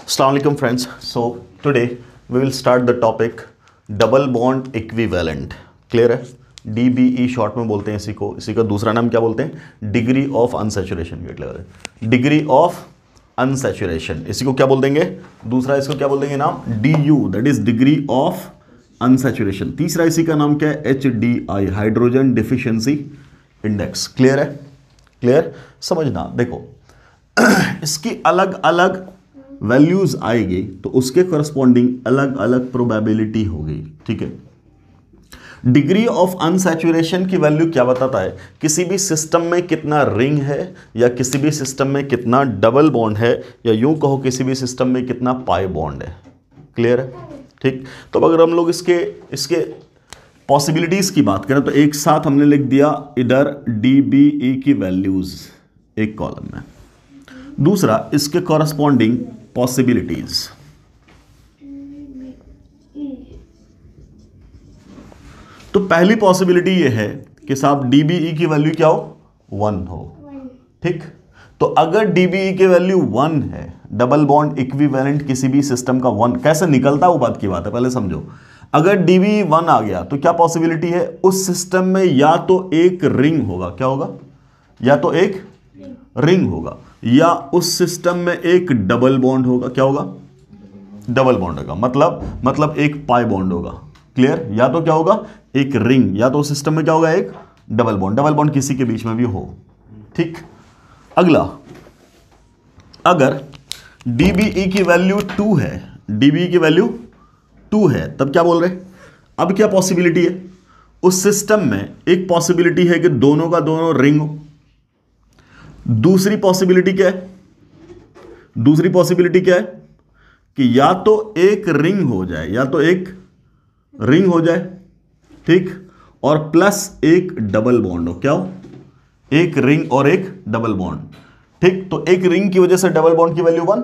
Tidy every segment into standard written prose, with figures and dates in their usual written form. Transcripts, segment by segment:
Assalamu alaikum friends. So today we will start the topic double bond equivalent. Clear है? DBE short में बोलते हैं इसी को. इसी का दूसरा नाम क्या बोलते हैं? Degree of unsaturation. Degree of unsaturation इसी को क्या बोल देंगे? दूसरा इसको क्या बोल देंगे नाम? DU, that is degree of unsaturation. तीसरा इसी का नाम क्या है? HDI, hydrogen deficiency index. Clear है? क्लियर? समझना, देखो इसकी अलग अलग वैल्यूज आएगी तो उसके करस्पॉन्डिंग अलग अलग प्रोबेबिलिटी होगी. ठीक है. डिग्री ऑफ अनसैचुरेशन की वैल्यू क्या बताता है? किसी भी सिस्टम में कितना रिंग है, या किसी भी सिस्टम में कितना डबल बॉन्ड है, या यूं कहो किसी भी सिस्टम में कितना पाई बॉन्ड है. क्लियर है? ठीक. तो अगर हम लोग इसके पॉसिबिलिटीज की बात करें तो एक साथ हमने लिख दिया इधर DBE की वैल्यूज एक कॉलम में, दूसरा इसके कॉरस्पॉन्डिंग पॉसिबिलिटीज. तो पहली पॉसिबिलिटी ये है कि साहब DBE की वैल्यू क्या हो? 1 हो. ठीक. तो अगर DBE की वैल्यू 1 है, डबल बॉन्ड इक्विवेलेंट किसी भी सिस्टम का 1 कैसे निकलता है वो बात की बात है, पहले समझो. अगर DBE 1 आ गया तो क्या पॉसिबिलिटी है? उस सिस्टम में या तो एक रिंग होगा, क्या होगा? या तो एक रिंग होगा, या उस सिस्टम में एक डबल बॉन्ड होगा. क्या होगा? डबल बॉन्ड होगा. मतलब एक पाई बॉन्ड होगा. क्लियर? या तो क्या होगा? एक रिंग, या तो उस सिस्टम में क्या होगा? एक डबल बॉन्ड. डबल बॉन्ड किसी के बीच में भी हो. ठीक. अगला, अगर DBE की वैल्यू 2 है, DBE की वैल्यू 2 है, तब क्या बोल रहे? अब क्या पॉसिबिलिटी है? उस सिस्टम में एक पॉसिबिलिटी है कि दोनों का दोनों रिंग हो. दूसरी पॉसिबिलिटी क्या है? दूसरी पॉसिबिलिटी क्या है कि या तो एक रिंग हो जाए, या तो एक रिंग हो जाए. ठीक. और प्लस एक डबल बॉन्ड हो. क्या हो? एक रिंग और एक डबल बॉन्ड. ठीक. तो एक रिंग की वजह से डबल बॉन्ड की वैल्यू 1.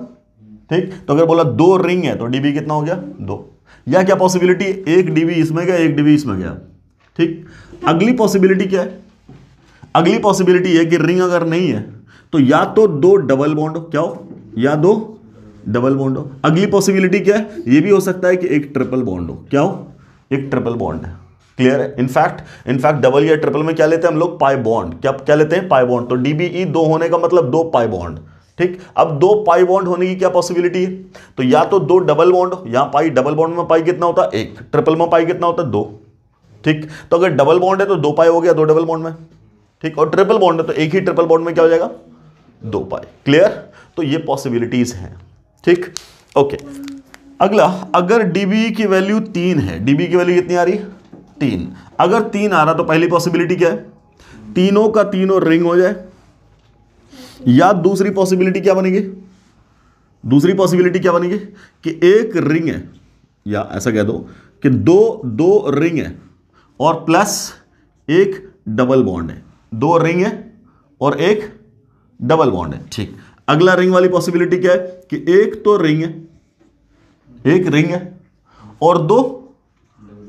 ठीक. तो अगर बोला 2 रिंग है तो DB कितना हो गया? 2. या क्या पॉसिबिलिटी? एक DB इसमें गया, एक DB इसमें गया. ठीक. अगली पॉसिबिलिटी क्या है? अगली पॉसिबिलिटी है कि रिंग अगर नहीं है तो या तो 2 डबल बॉन्ड हो. क्या हो? या 2 डबल बॉन्ड हो. अगली पॉसिबिलिटी क्या है? यह भी हो सकता है कि एक ट्रिपल बॉन्ड हो. क्या हो? एक ट्रिपल बॉन्ड है. क्लियर है? इनफैक्ट डबल या ट्रिपल में क्या लेते हैं हम लोग? Pi bond. क्या लेते हैं? Pi bond. तो DBE 2 होने का मतलब 2 पाई बॉन्ड. ठीक. अब 2 पाई बॉन्ड होने की क्या पॉसिबिलिटी है? तो या तो 2 डबल बॉन्ड हो, यहां पाई, डबल बॉन्ड में पाई कितना होता है? 1. ट्रिपल में पाई कितना होता है? 2. ठीक. तो अगर डबल बॉन्ड है तो 2 पाई हो गया 2 डबल बॉन्ड में. ठीक. और ट्रिपल बॉन्ड है तो एक ही ट्रिपल बॉन्ड में क्या हो जाएगा? 2 पाई. क्लियर? तो ये पॉसिबिलिटीज हैं. ठीक. ओके. अगला, अगर DBE की वैल्यू 3 है, DBE की वैल्यू कितनी आ रही? 3. अगर 3 आ रहा तो पहली पॉसिबिलिटी क्या है? तीनों का तीनों रिंग हो जाए. या दूसरी पॉसिबिलिटी क्या बनेगी? दूसरी पॉसिबिलिटी क्या बनेगी कि एक रिंग है, या ऐसा कह दो कि दो रिंग है और प्लस एक डबल बॉन्ड है. 2 रिंग है और एक डबल बॉन्ड है. ठीक. अगला रिंग वाली पॉसिबिलिटी क्या है कि एक तो रिंग है, एक रिंग है और 2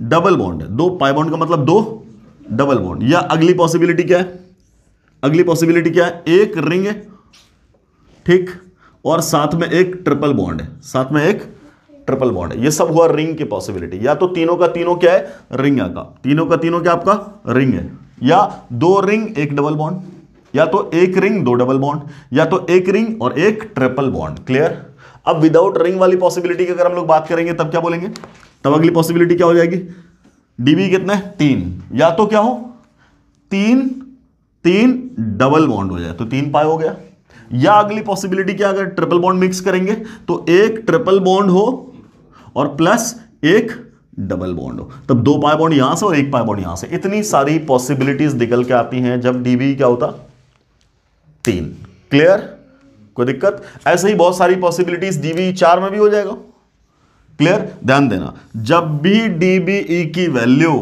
डबल बॉन्ड है. 2 पाई बॉन्ड का मतलब 2 डबल बॉन्ड. या अगली पॉसिबिलिटी क्या है? अगली पॉसिबिलिटी क्या है? एक रिंग है. ठीक. और साथ में एक ट्रिपल बॉन्ड है. साथ में एक ट्रिपल बॉन्ड है. ये सब हुआ रिंग की पॉसिबिलिटी. या तो तीनों का तीनों क्या है? रिंग का. तीनों का तीनों क्या आपका? रिंग है. या 2 रिंग एक डबल बॉन्ड, या तो एक रिंग 2 डबल बॉन्ड, या तो एक रिंग और एक ट्रिपल बॉन्ड. क्लियर? अब विदाउट रिंग वाली पॉसिबिलिटी की अगर हम लोग बात करेंगे तब क्या बोलेंगे? तब अगली पॉसिबिलिटी क्या हो जाएगी? DB कितना है? 3. या तो क्या हो? 3 डबल बॉन्ड हो जाए तो 3 पाई हो गया. या अगली पॉसिबिलिटी क्या? अगर ट्रिपल बॉन्ड मिक्स करेंगे तो एक ट्रिपल बॉन्ड हो और प्लस एक डबल बॉन्ड हो, तब 2 पाई बॉन्ड यहां से और 1 पाई बॉन्ड यहां से. इतनी सारी पॉसिबिलिटीज निकल के आती हैं जब DB क्या होता? 3. क्लियर? कोई दिक्कत? ऐसे ही बहुत सारी पॉसिबिलिटीज DBE 4 में भी हो जाएगा. क्लियर? ध्यान देना, जब भी DBE की value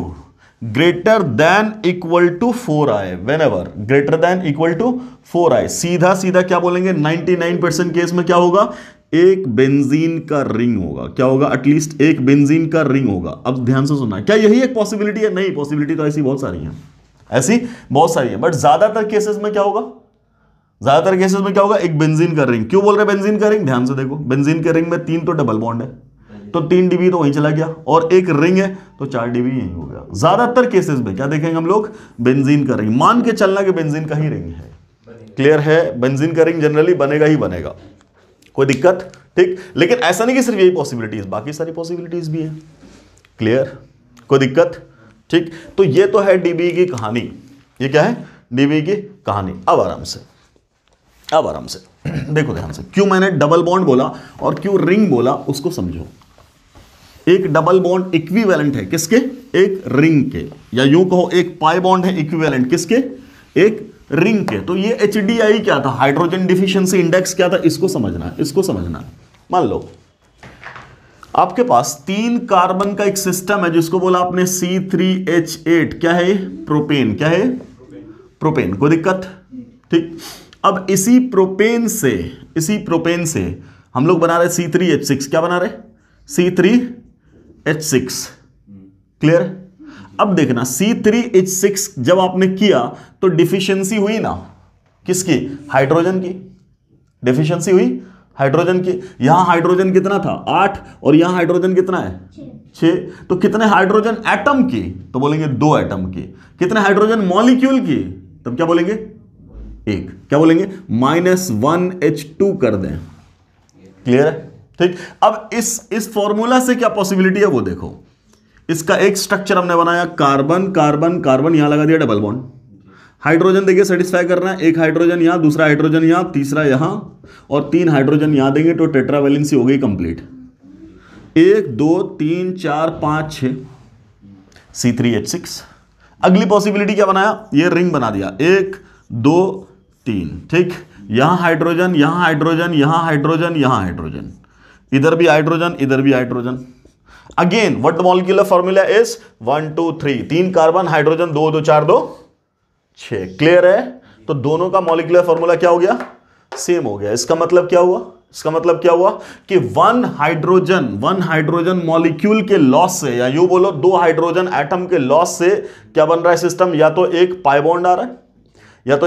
greater than equal to 4 आए, whenever greater than equal to 4 आए, सीधा सीधा क्या बोलेंगे? 99% केस में क्या होगा? एक बेंजीन का रिंग होगा. क्या होगा? एटलीस्ट एक बेंजीन का रिंग होगा. अब ध्यान से सुनना, क्या यही एक पॉसिबिलिटी है? नहीं, पॉसिबिलिटी तो ऐसी बहुत सारी है, ऐसी बहुत सारी है, बट ज्यादातर केसेस में क्या होगा? ज्यादातर केसेस में क्या होगा, एक बेंजीन का रिंग। क्यों बोल रहे बेंजीन का रिंग, ध्यान से देखो, बेंजीन के रिंग में 3 तो डबल बॉन्ड है, तो 3 डीबी तो वहीं चला गया, और एक रिंग है तो 4 डीबी यहीं हो गया। ज्यादातर केसेस में क्या देखेंगे हम लोग, बेंजीन का रिंग। मान के चलना कि बेंजीन का ही रिंग है, क्लियर है, बेंजीन का रिंग जनरली बनेगा ही बनेगा, कोई दिक्कत, ठीक। लेकिन ऐसा नहीं कि सिर्फ यही पॉसिबिलिटीज, बाकी सारी पॉसिबिलिटीज भी है, क्लियर, कोई दिक्कत, ठीक। तो ये तो है डीबी की कहानी, ये क्या है, डीबी की कहानी। अब आराम से देखो ध्यान से, क्यों मैंने डबल बॉन्ड बोला और क्यों रिंग बोला उसको समझो। एक डबल बॉन्ड इक्विवेलेंट है किसके, एक रिंग के, या यूं कहो एक पाई बॉन्ड है इक्विवेलेंट किसके, एक रिंग के। तो ये HDI क्या था, हाइड्रोजन डिफिशियंसी इंडेक्स क्या था, इसको समझना है। मान लो आपके पास 3 कार्बन का एक सिस्टम है जिसको बोला आपने C3H8, क्या है, प्रोपेन, क्या है, प्रोपेन, कोई दिक्कत, ठीक। अब इसी प्रोपेन से हम लोग बना रहे C3H6, क्या बना रहे, C3H6, क्लियर। अब देखना C3H6 जब आपने किया तो डिफिशियंसी हुई ना, किसकी, हाइड्रोजन की, डिफिशियंसी हुई हाइड्रोजन की। यहां हाइड्रोजन कितना था, 8, और यहां हाइड्रोजन कितना है, 6। तो कितने हाइड्रोजन एटम की, तो बोलेंगे 2 एटम की। कितने हाइड्रोजन मॉलिक्यूल की, तब क्या बोलेंगे, 1। क्या बोलेंगे, -1H2 कर दें, क्लियर है, ठीक। अब इस फॉर्मूला से क्या पॉसिबिलिटी है वो देखो। इसका एक स्ट्रक्चर हमने बनाया, कार्बन कार्बन कार्बन, यहां लगा दिया डबल बॉन्ड, हाइड्रोजन देखिए सेटिस्फाई कर रहा है, एक हाइड्रोजन यहां, दूसरा हाइड्रोजन यहां, तीसरा यहां, और 3 हाइड्रोजन यहां देंगे तो टेट्रावैलेंसी हो गई कंप्लीट। 1 2 3 4 5 6 C3H6। अगली पॉसिबिलिटी क्या बनाया, ये रिंग बना दिया, 1 2 3, ठीक। यहां हाइड्रोजन, यहां हाइड्रोजन, यहां हाइड्रोजन, यहां हाइड्रोजन, इधर भी हाइड्रोजन, इधर भी hydrogen. Again what the molecular formula is 1 2 3, 3 carbon, hydrogen, 2 2 4 2 6, clear है। तो दोनों का मॉलिक्यूलर फॉर्मूला क्या हो गया, सेम हो गया। इसका मतलब क्या हुआ, कि 1 हाइड्रोजन मॉलिक्यूल के लॉस से, या यूं बोलो 2 हाइड्रोजन एटम के लॉस से क्या बन रहा है सिस्टम, या तो एक पाई बॉन्ड आ रहा है, या तो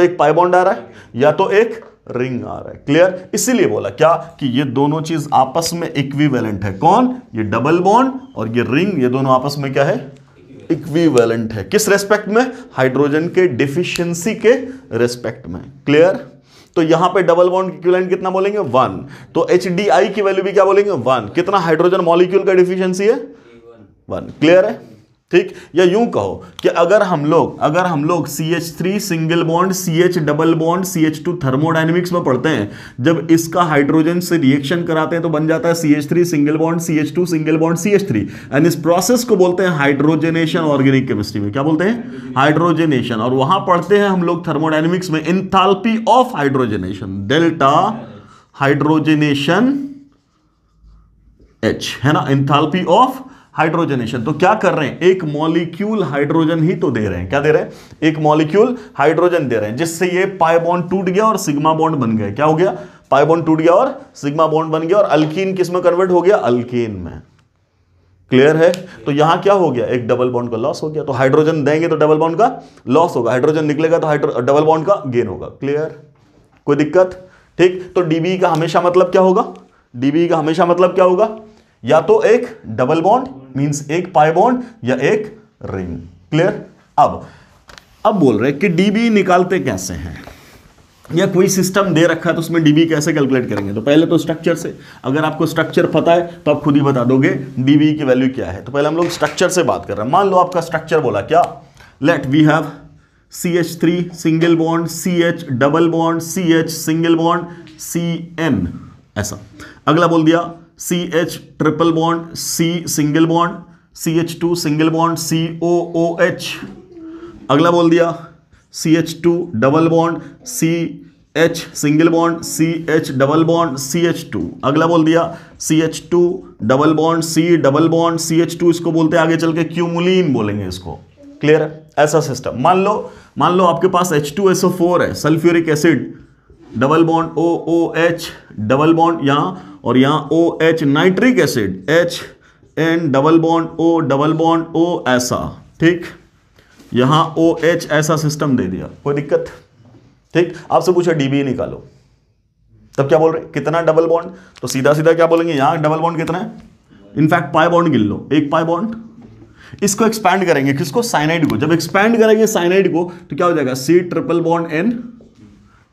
एक रिंग आ रहा है, क्लियर। इसीलिए बोला क्या, कि ये दोनों चीज आपस में इक्विवेलेंट है। कौन, ये डबल बॉन्ड और ये रिंग, ये दोनों आपस में क्या है, इक्विवेलेंट है। किस रेस्पेक्ट में, हाइड्रोजन के डिफिशियंसी के रेस्पेक्ट में, क्लियर। तो यहां पे डबल बॉन्ड इक्विवेलेंट कितना बोलेंगे, 1। तो HDI की वैल्यू भी क्या बोलेंगे, 1। कितना हाइड्रोजन मॉलिक्यूल का डिफिशियंसी है, 1, क्लियर है, ठीक। या यूं कहो कि अगर हम लोग CH3 single bond, CH double bond, CH2 thermodynamics में पढ़ते हैं, जब इसका हाइड्रोजन से रिएक्शन कराते हैं तो बन जाता है CH3 single bond, CH2 single bond, CH3, and इस प्रोसेस को बोलते हैं हाइड्रोजनेशन। ऑर्गेनिक केमिस्ट्री में क्या बोलते हैं, हाइड्रोजनेशन। और वहां पढ़ते हैं हम लोग थर्मोडायनेमिक्स में enthalpy of hydrogenation, delta hydrogenation H, है ना, एंथैल्पी ऑफ हाइड्रोजनेशन। तो क्या कर रहे हैं, एक मॉलिक्यूल हाइड्रोजन ही तो दे रहे हैं, क्या दे रहे हैं, एक मॉलिक्यूल हाइड्रोजन दे रहे हैं, जिससे ये पाई बॉन्ड टूट गया और सिग्मा बॉन्ड बन गए। क्या हो गया, पाई बॉन्ड टूट गया और सिग्मा बॉन्ड बन गया, और अल्कीन किस में कन्वर्ट हो गया, अल्केन में, क्लियर है। तो यहां क्या हो गया, एक डबल बॉन्ड का लॉस हो गया। तो हाइड्रोजन देंगे तो डबल बॉन्ड का लॉस होगा, हाइड्रोजन निकलेगा तो डबल बॉन्ड का गेन होगा, क्लियर, कोई दिक्कत, ठीक। तो डीबी का हमेशा मतलब क्या होगा, डीबी का हमेशा मतलब क्या होगा, या तो एक डबल बॉन्ड मींस एक पाई बॉन्ड, या एक रिंग, क्लियर। अब बोल रहे कि डीबी निकालते कैसे हैं, या कोई सिस्टम दे रखा है तो उसमें डीबी कैसे कैलकुलेट करेंगे। तो पहले तो स्ट्रक्चर से, अगर आपको स्ट्रक्चर पता है तो आप खुद ही बता दोगे डीबी की वैल्यू क्या है। तो पहले हम लोग स्ट्रक्चर से बात कर रहे हैं। मान लो आपका स्ट्रक्चर बोला क्या, let we have CH3 single bond, CH double bond, CH single bond, CN, ऐसा। अगला बोल दिया CH triple bond, C single bond, CH2 single bond, COOH। अगला बोल दिया CH2 double bond, CH single bond, CH double bond, CH2। अगला बोल दिया CH2 double bond, C double bond, CH2, इसको बोलते हैं आगे चल के क्यूमुलीन बोलेंगे इसको, क्लियर है। ऐसा सिस्टम। मान लो आपके पास H2SO4 है, sulphuric acid, double bond OOH, double bond यहां, और यहां OH nitric acid, HN double bond O, double bond O, ऐसा, ठीक। यहां OH, ऐसा सिस्टम दे दिया, कोई दिक्कत, ठीक, आपसे पूछा डीबीई निकालो, तब क्या बोल रहे कितना डबल बॉन्ड, तो सीधा सीधा क्या बोलेंगे, यहां डबल बॉन्ड कितना है, इनफैक्ट पाई बॉन्ड गिन लो, एक पाई बॉन्ड, इसको एक्सपैंड करेंगे, किसको, साइनाइड को, जब एक्सपैंड करेंगे साइनाइड को तो क्या हो जाएगा, सी ट्रिपल बॉन्ड एन।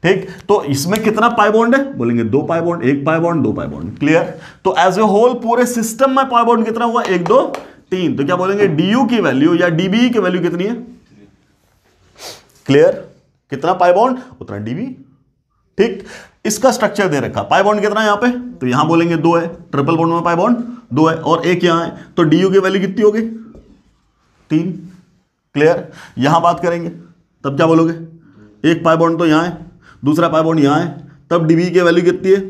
ठीक, तो इसमें कितना पाई बॉन्ड है, बोलेंगे 2 pi bond, 1 pi bond, 2 pi bond, clear. तो एज ए होल पूरे सिस्टम में पाई बॉन्ड कितना हुआ, 1 2 3, तो क्या बोलेंगे डीयू की वैल्यू या डीबी की वैल्यू कितनी है, क्लियर, कितना पाई बॉन्ड उतना डीबी। ठीक, इसका स्ट्रक्चर दे रखा, पाई बॉन्ड कितना है यहां पे, तो यहां बोलेंगे 2 है, ट्रिपल बॉन्ड में पाई बॉन्ड 2 है और 1 यहां है, तो डीयू की वैल्यू कितनी होगी, 3, क्लियर। यहां बात करेंगे तब क्या बोलोगे, एक पाई बॉन्ड तो यहां है, दूसरा पाई बॉन्ड यहां है, तब डीबी की वैल्यू कितनी है,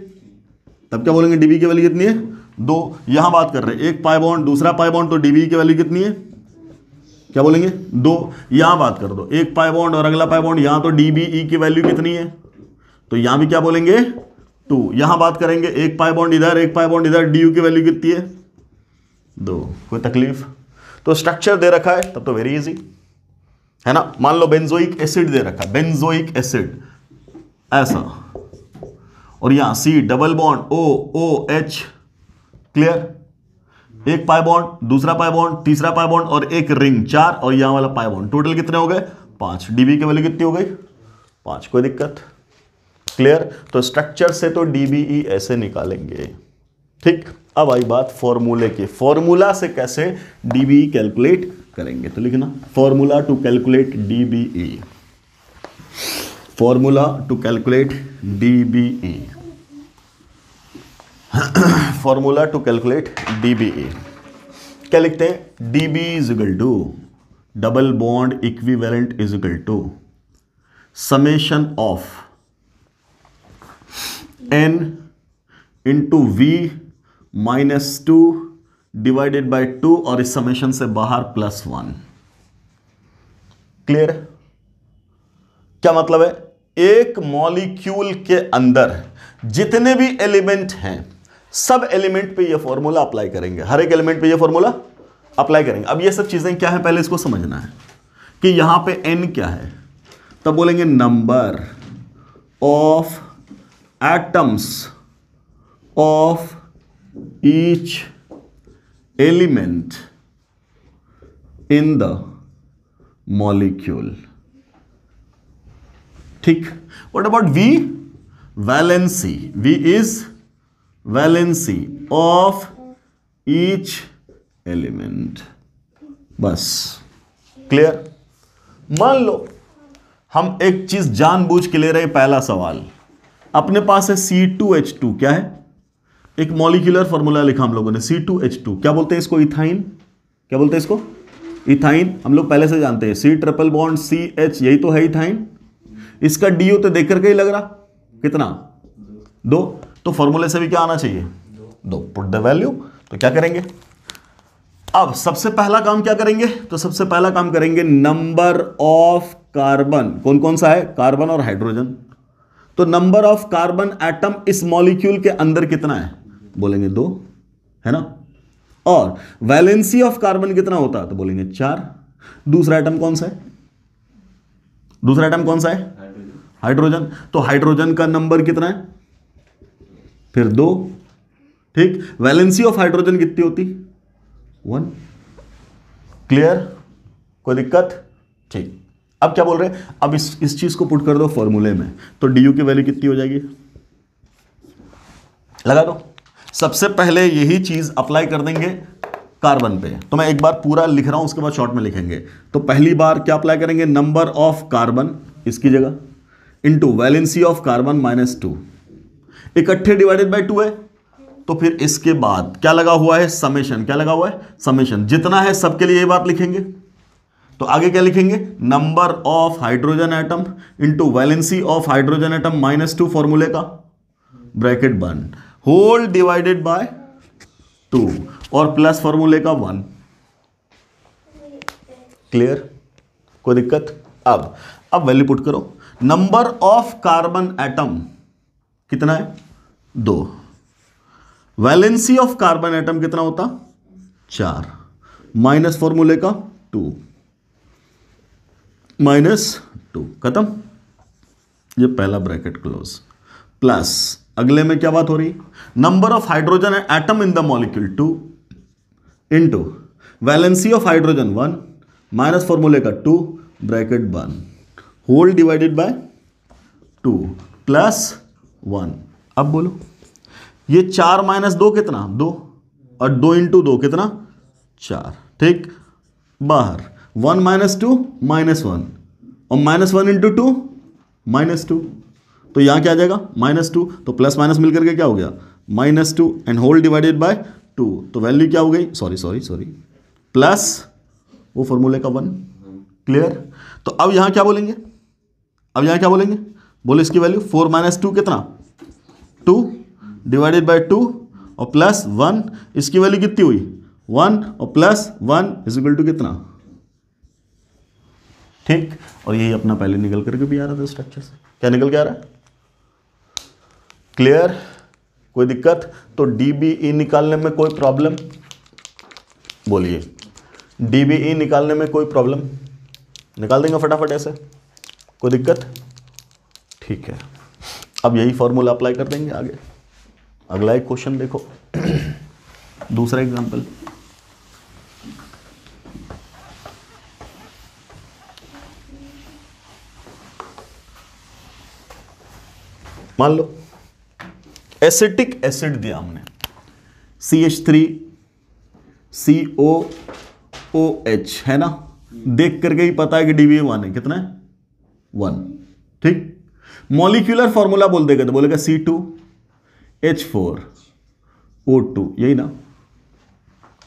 तब क्या बोलेंगे डीबी की वैल्यू कितनी है, 2। यहां बात कर रहे हैं एक पाई बॉन्ड दूसरा पाई बॉन्ड, तो डीबी की वैल्यू कितनी है, क्या बोलेंगे 2। यहां बात कर दो एक पाई बॉन्ड और अगला पाई बॉन्ड, यहां तो डीबीई की वैल्यू कितनी है, तो यहां भी क्या बोलेंगे 2। यहां बात करेंगे एक पाई बॉन्ड इधर एक पाई बॉन्ड इधर, डीयू की वैल्यू कितनी है 2। कोई तकलीफ, तो स्ट्रक्चर दे रखा है तब तो वेरी इजी है ना। मान लो बेंजोइक एसिड दे रखा है, बेंजोइक एसिड ऐसा, और यहां C double bond O O H, clear, एक पाई बॉन्ड दूसरा पाई बॉन्ड तीसरा पाई बॉन्ड और एक रिंग 4 और यहां वाला पाई बॉन्ड, टोटल कितने हो गए 5, डीबी की वैल्यू कितनी हो गई 5, कोई दिक्कत, क्लियर। तो स्ट्रक्चर से तो डीबीई ऐसे निकालेंगे। ठीक, अब आई बात फॉर्मूले की, फॉर्मूला से कैसे डीबीई कैलकुलेट करेंगे, तो लिखना formula to calculate DBE, formula to calculate DBE, formula to calculate DBE क्या लिखते हैं, DB is equal to double bond equivalent is equal to summation of n into V -2 divided by 2 और इस summation से बाहर +1, क्लियर है। क्या मतलब है, एक मॉलिक्यूल के अंदर जितने भी एलिमेंट हैं सब एलिमेंट पे ये फॉर्मूला अप्लाई करेंगे, हर एक एलिमेंट पे ये फॉर्मूला अप्लाई करेंगे। अब ये सब चीजें क्या है पहले इसको समझना है कि यहां पे n क्या है, तब बोलेंगे number of atoms of each element in the molecule. ठीक, what about V, valency, V is valency of each element, बस, क्लियर। मान लो हम एक चीज जानबूझ के ले रहे हैं, पहला सवाल अपने पास है C2H2, क्या है, एक मॉलिक्यूलर फॉर्मूला लिखा हम लोगों ने C2H2, क्या बोलते हैं इसको, इथाइन, क्या बोलते हैं इसको, इथाइन, हम लोग पहले से जानते हैं C ट्रिपल बॉन्ड CH, यही तो है इथाइन। इसका DO तो देख करके ही लग रहा कितना 2, तो फॉर्मूले से भी क्या आना चाहिए 2, पुट द वैल्यू। तो क्या करेंगे, अब सबसे पहला काम क्या करेंगे, तो सबसे पहला काम करेंगे नंबर ऑफ कार्बन, कौन कौन सा है, कार्बन और हाइड्रोजन, तो नंबर ऑफ कार्बन एटम इस मॉलिक्यूल के अंदर कितना है, बोलेंगे 2, है ना, और वैलेंसी ऑफ कार्बन कितना होता है, तो बोलेंगे 4। दूसरा एटम कौन सा है, दूसरा एटम कौन सा है, हाइड्रोजन, तो हाइड्रोजन का नंबर कितना है, फिर 2। ठीक, वैलेंसी ऑफ हाइड्रोजन कितनी होती, 1, क्लियर, कोई दिक्कत। ठीक, अब क्या बोल रहे हैं, अब इस चीज को पुट कर दो फॉर्मूले में, तो डीयू की वैल्यू कितनी हो जाएगी, लगा दो। सबसे पहले यही चीज अप्लाई कर देंगे कार्बन पे, तो मैं एक बार पूरा लिख रहा हूं उसके बाद शॉर्ट में लिखेंगे। तो पहली बार क्या अप्लाई करेंगे, नंबर ऑफ कार्बन इसकी जगह इंटू वैलेंसी ऑफ कार्बन -2, इकट्ठे डिवाइडेड बाय 2 है, तो फिर इसके बाद क्या लगा हुआ है, समेशन, क्या लगा हुआ है, समेशन, जितना है सबके लिए ये बात लिखेंगे। तो आगे क्या लिखेंगे, number of hydrogen atom into valency of hydrogen atom -2 फॉर्मूले का ब्रैकेट बंद, होल डिवाइडेड बाय 2 और प्लस फॉर्मूले का 1, क्लियर, कोई दिक्कत। अब वैल्यू पुट करो, नंबर ऑफ कार्बन एटम कितना है 2, वैलेंसी ऑफ कार्बन एटम कितना होता 4, माइनस फॉर्मूले का 2, -2, खत्म, ये पहला ब्रैकेट क्लोज, प्लस अगले में क्या बात हो रही, number of hydrogen atom in the molecule 2 into valency of hydrogen 1 minus फॉर्मूले का 2 ब्रैकेट बंद, होल डिवाइडेड बाय 2 प्लस 1। अब बोलो ये 4 माइनस 2 कितना 2, और 2 इंटू 2 कितना 4, ठीक। बाहर 1 माइनस 2 माइनस 1, और माइनस 1 इंटू 2 माइनस 2, तो यहां क्या आ जाएगा -2, तो प्लस माइनस मिलकर के क्या हो गया -2 एंड होल डिवाइडेड बाय 2, तो वैल्यू क्या हो गई, सॉरी प्लस वो फॉर्मूले का 1। क्लियर। तो अब यहां क्या बोलेंगे, बोले इसकी वैल्यू 4 माइनस 2 कितना 2 डिवाइडेड बाय 2 और प्लस 1, इसकी वैल्यू कितनी हुई 1 और प्लस 1 इज इक्वल टू कितना, ठीक। और यही अपना पहले निकल करके भी आ रहा था स्ट्रक्चर से, क्या निकल के आ रहा है, क्लियर, कोई दिक्कत। तो डीबीई निकालने में कोई प्रॉब्लम, बोलिए डीबीई निकालने में कोई प्रॉब्लम, निकाल देंगे फटाफट ऐसे, कोई दिक्कत, ठीक है। अब यही फॉर्मूला अप्लाई कर देंगे आगे। अगला एक क्वेश्चन देखो दूसरा एग्जांपल, मान लो एसिटिक एसिड दिया हमने CH3COOH है ना, देख करके ही पता है कि डीबीए 1 है, कितना है 1, ठीक। मॉलिक्यूलर फॉर्मूला बोल देगा तो बोलेगा C2H4O2, यही ना,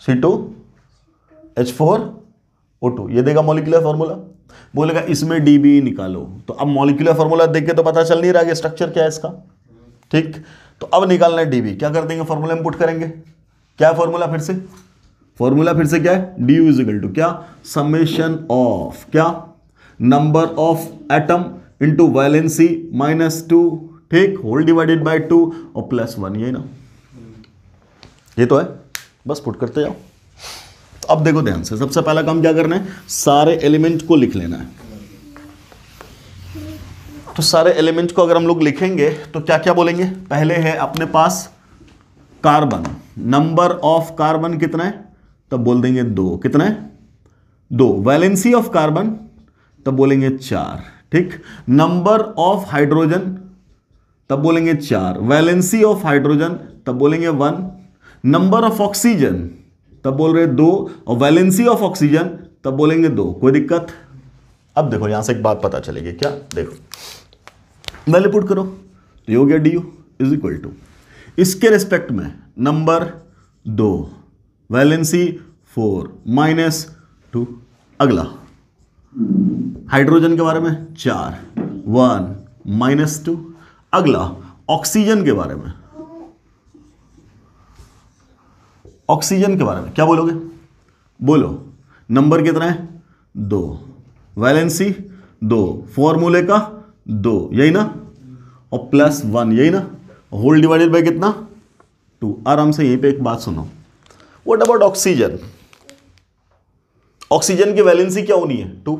C2H4O2 ये देगा मॉलिक्यूलर फॉर्मूला, बोलेगा इसमें डीबी निकालो। तो अब मॉलिक्यूलर फॉर्मूला देख के तो पता चल नहीं रहा कि स्ट्रक्चर क्या है इसका, ठीक। तो अब निकालना है डीबी, क्या कर देंगे, फॉर्मूला में पुट करेंगे, क्या फॉर्मूला फिर से क्या है, डी इज इक्वल टू क्या, समेशन ऑफ क्या, number of atom into valency -2, ठीक, होल डिवाइडेड बाय 2 और प्लस 1, यही ना, ये तो है, बस पुट करते जाओ। तो अब देखो ध्यान से, सबसे पहला काम क्या करना है, सारे एलिमेंट को लिख लेना है। तो सारे एलिमेंट को अगर हम लोग लिखेंगे तो क्या क्या बोलेंगे, पहले है अपने पास कार्बन, नंबर ऑफ कार्बन कितना है, तब बोल देंगे 2, कितना है 2, वैलेंसी ऑफ कार्बन तब बोलेंगे 4, ठीक। नंबर ऑफ हाइड्रोजन तब बोलेंगे 4, वैलेंसी ऑफ हाइड्रोजन तब बोलेंगे 1, नंबर ऑफ ऑक्सीजन तब बोल रहे 2 और वैलेंसी ऑफ ऑक्सीजन तब बोलेंगे 2, कोई दिक्कत। अब देखो यहां से एक बात पता चलेगी, क्या, देखो वैल्यू पुट करो, तो ये हो गया D U is equal to इसके रिस्पेक्ट में नंबर 2 वैलेंसी 4 -2, अगला हाइड्रोजन के बारे में 4 1 -2, अगला ऑक्सीजन के बारे में, ऑक्सीजन के बारे में क्या बोलोगे, बोलो नंबर कितना है 2, वैलेंसी 2, फॉर्मूले का 2, यही ना, और प्लस 1, यही ना, होल डिवाइडेड बाय कितना 2। आराम से यहीं पे एक बात सुनो, व्हाट अबाउट ऑक्सीजन, ऑक्सीजन की वैलेंसी क्या होनी है 2,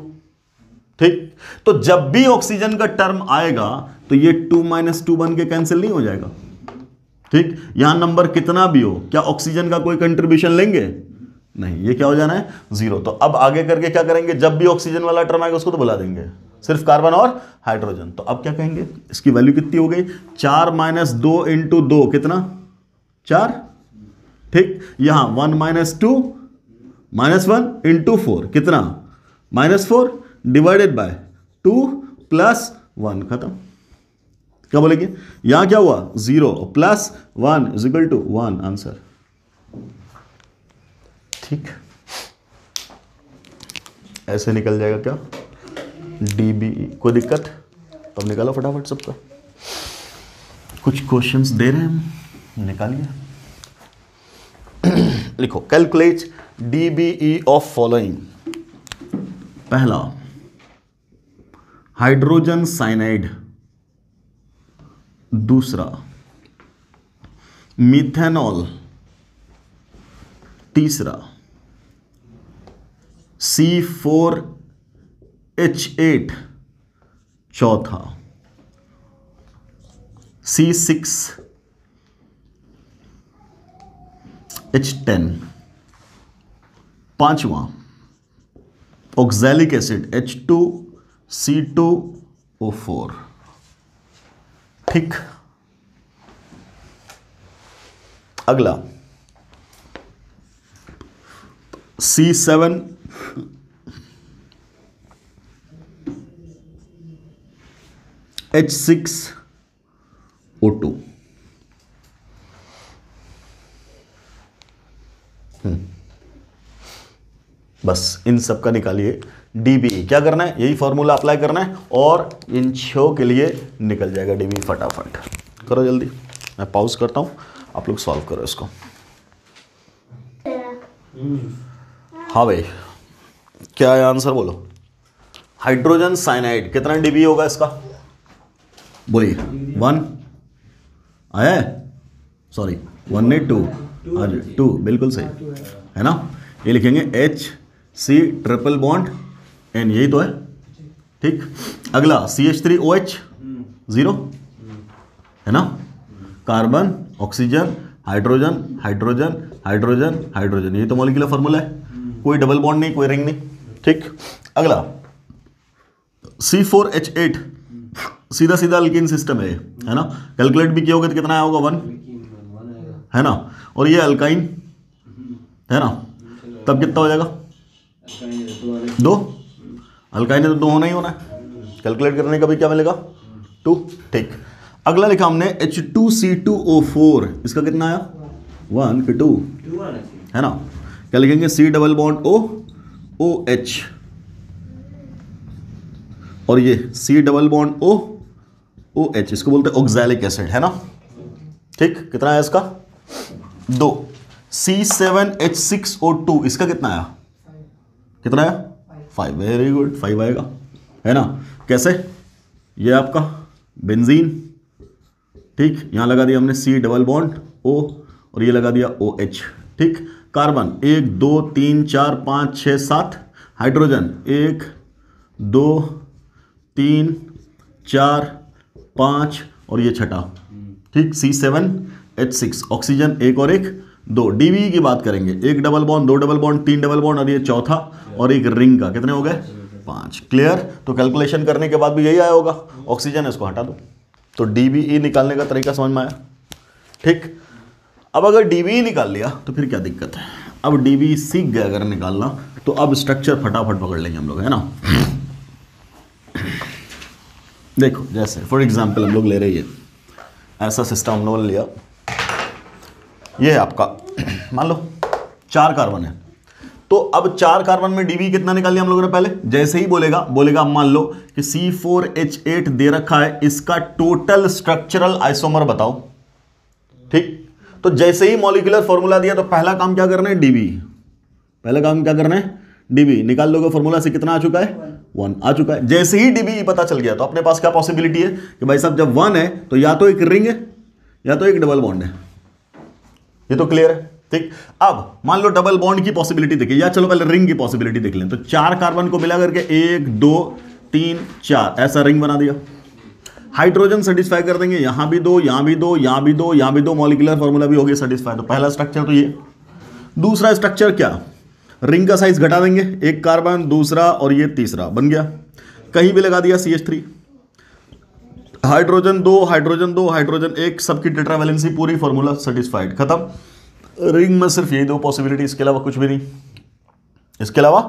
ठीक। तो जब भी ऑक्सीजन का टर्म आएगा तो ये 2 - 2 बन के कैंसिल नहीं हो जाएगा, ठीक। यहां नंबर कितना भी हो, क्या ऑक्सीजन का कोई कंट्रीब्यूशन लेंगे, नहीं, ये क्या हो जाना है 0। तो अब आगे करके क्या करेंगे, जब भी ऑक्सीजन वाला टर्म आएगा उसको तो बुला देंगे, सिर्फ कार्बन और हाइड्रोजन। तो अब क्या कहेंगे, इसकी वैल्यू कितनी हो गई, 4 - 2 इंटू 2 कितना 4, ठीक। यहां 1 - 2 -1 इंटू 4 कितना -4 डिवाइडेड बाय 2 प्लस 1, खत्म। क्या बोलेंगे, यहां क्या हुआ 0 plus 1 is equal to 1, answer, ठीक। ऐसे निकल जाएगा क्या डीबीई, कोई दिक्कत। अब निकालो फटाफट सबका, कुछ क्वेश्चंस दे रहे हैं हम, निकालिए। लिखो कैलकुलेट डीबीई ऑफ फॉलोइंग, पहला हाइड्रोजन साइनाइड, दूसरा मिथेनॉल, तीसरा C4H8, चौथा C6H10, पांचवा ऑक्सैलिक एसिड H2C2O4, ठीक। अगला C7H6O2, बस इन सब का निकालिए डीबीई। क्या करना है, यही फॉर्मूला अप्लाई करना है और इन 6 के लिए निकल जाएगा डीबीई फटाफट। करो जल्दी, मैं पॉज करता हूं, आप लोग सॉल्व करो इसको। हाँ भाई, क्या है आंसर बोलो। हाइड्रोजन साइनाइड कितना डीबीई होगा इसका, बोलिए। 1 आया है, सॉरी 1 नहीं 2, 2 बिल्कुल सही है ना। ये लिखेंगे HC≡N, यही तो है, ठीक। अगला CH3OH 0 है ना। Carbon, oxygen, hydrogen, hydrogen, hydrogen, hydrogen, यही तो मॉलिक्यूलर फॉर्मूला है। कोई डबल बॉन्ड नहीं, कोई रिंग नहीं, ठीक। अगला C4H8, सीधा सीधा अल्कीन सिस्टम है ना। कैलकुलेट भी किया होगा तो कितना आया होगा, 1 है ना। और ये अल्काइन है ना, तब कितना हो जाएगा, 2। अल्काइन है तो 2 होना ही होना है, कैलकुलेट करने का भी क्या मिलेगा, 2, ठीक। अगला लिखा हमने H2C2O4, इसका कितना आया, 1 कि 2 है ना। क्या लिखेंगे, C≡O OH, और ये C≡O OH, इसको बोलते हैं ऑक्सैलिक एसिड है ना, ठीक। कितना आया इसका, 2। C7H6O2, इसका कितना आया, कितना आया, 5, वेरी गुड, 5 आएगा है ना। कैसे, ये आपका बेंजीन, ठीक। यहां लगा दिया हमने C≡O और ये लगा दिया OH, ठीक। कार्बन 1 2 3 4 5 6 7, हाइड्रोजन 1 2 3 4 5 और ये छठा, ठीक। C7H6, ऑक्सीजन 1 और 1 2। डीबीई की बात करेंगे, 1 double bond, 2 double bond, 3 double bond और ये चौथा और एक रिंग का, कितने हो गए, 5। क्लियर। तो कैलकुलेशन करने के बाद भी यही आया होगा, ऑक्सीजन इसको हटा दो। तो डीबीई निकालने का तरीका समझ में आया, ठीक। अब अगर डीबीई निकाल लिया तो फिर क्या दिक्कत है, अब डीबीई सीख गए अगर निकालना तो अब स्ट्रक्चर फटाफट पकड़ लेंगे हम लोग, है ना। देखो जैसे फॉर एग्जांपल हम लोग ले रही है, ऐसा सिस्टम हम लोगों ने लिया, ये है आपका मान लो 4 कार्बन है। तो अब 4 कार्बन में डीबी कितना निकाल लिया हम लोगों ने पहले। जैसे ही बोलेगा मान लो कि C4H8 दे रखा है, इसका टोटल स्ट्रक्चरल आइसोमर बताओ, ठीक। तो जैसे ही मॉलिक्यूलर फॉर्मूला दिया तो पहला काम क्या करना है, डीबी। पहला काम क्या करना है, डीबी निकाल लोगे। फॉर्मूला से कितना आ चुका है, 1 आ चुका है। जैसे ही डीबी पता चल गया तो अपने पास क्या पॉसिबिलिटी है कि भाई साहब जब 1 है तो या तो एक रिंग है या तो एक डबल बॉन्ड है। ये तो क्लियर है, ठीक। अब मान लो डबल बॉन्ड की पॉसिबिलिटी देखिए, या चलो पहले रिंग की पॉसिबिलिटी देख लें। तो 4 कार्बन को मिला करके 1 2 3 4 ऐसा रिंग बना दिया। हाइड्रोजन सेटिस्फाई कर देंगे, यहां भी 2, यहां भी 2, यहां भी 2, यहां भी 2, मॉलिक्यूलर फॉर्मूला भी हो गया सेटिस्फाई। तो पहला स्ट्रक्चर तो ये। दूसरा स्ट्रक्चर क्या, रिंग का साइज घटा देंगे, 1 कार्बन, दूसरा और ये तीसरा बन गया। कहीं भी लगा दिया CH3, हाइड्रोजन 2 हाइड्रोजन 2 हाइड्रोजन 1, सबकी टेट्रावैलेंसी पूरी, फॉर्मूला सेटिस्फाइड, खत्म। रिंग में सिर्फ यही 2 पॉसिबिलिटी, इसके अलावा कुछ भी नहीं, इसके अलावा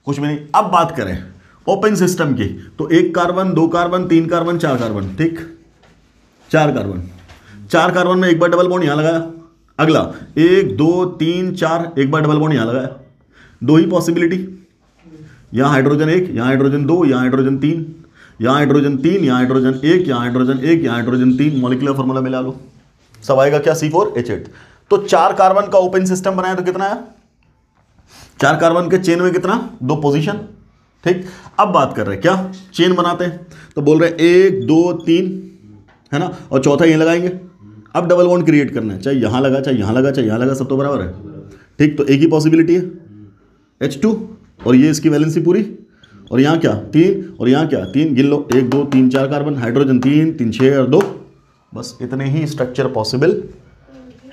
कुछ भी नहीं। अब बात करें ओपन सिस्टम की, तो 1 कार्बन 2 कार्बन 3 कार्बन 4 कार्बन, ठीक। 4 कार्बन, 4 कार्बन में एक बार डबल बॉन्ड यहां लगाया। अगला 1 2 3 4, एक बार डबल बॉन्ड यहां लगाया। 2 ही पॉसिबिलिटी, यहां हाइड्रोजन 1, यहां हाइड्रोजन 2, यहां हाइड्रोजन 3, यहां हाइड्रोजन 3, यहां हाइड्रोजन 1, यहां हाइड्रोजन 1, यहां हाइड्रोजन 3, मॉलिक्यूलर फार्मूला मिला लो, सब आएगा क्या, C4H8। तो 4 कार्बन का ओपन सिस्टम बनाया तो कितना आया, 4 कार्बन के चेन में कितना, 2 पोजीशन, ठीक। अब बात कर रहे हैं क्या, चेन बनाते हैं, तो बोल रहे हैं 1 2 3 है ना, और चौथा ये लगाएंगे। अब डबल बॉन्ड क्रिएट करना है, चाहे यहां लगा चाहे यहां लगा चाहे यहां लगा, सब तो बराबर है, ठीक। तो एक ही पॉसिबिलिटी है H2, और ये इसकी वैलेंसी पूरी, और यहाँ क्या 3, और यहाँ क्या 3, गिन लो 1 2 3 4 कार्बन, हाइड्रोजन 3 3 6 और 2 बस इतने ही स्ट्रक्चर पॉसिबल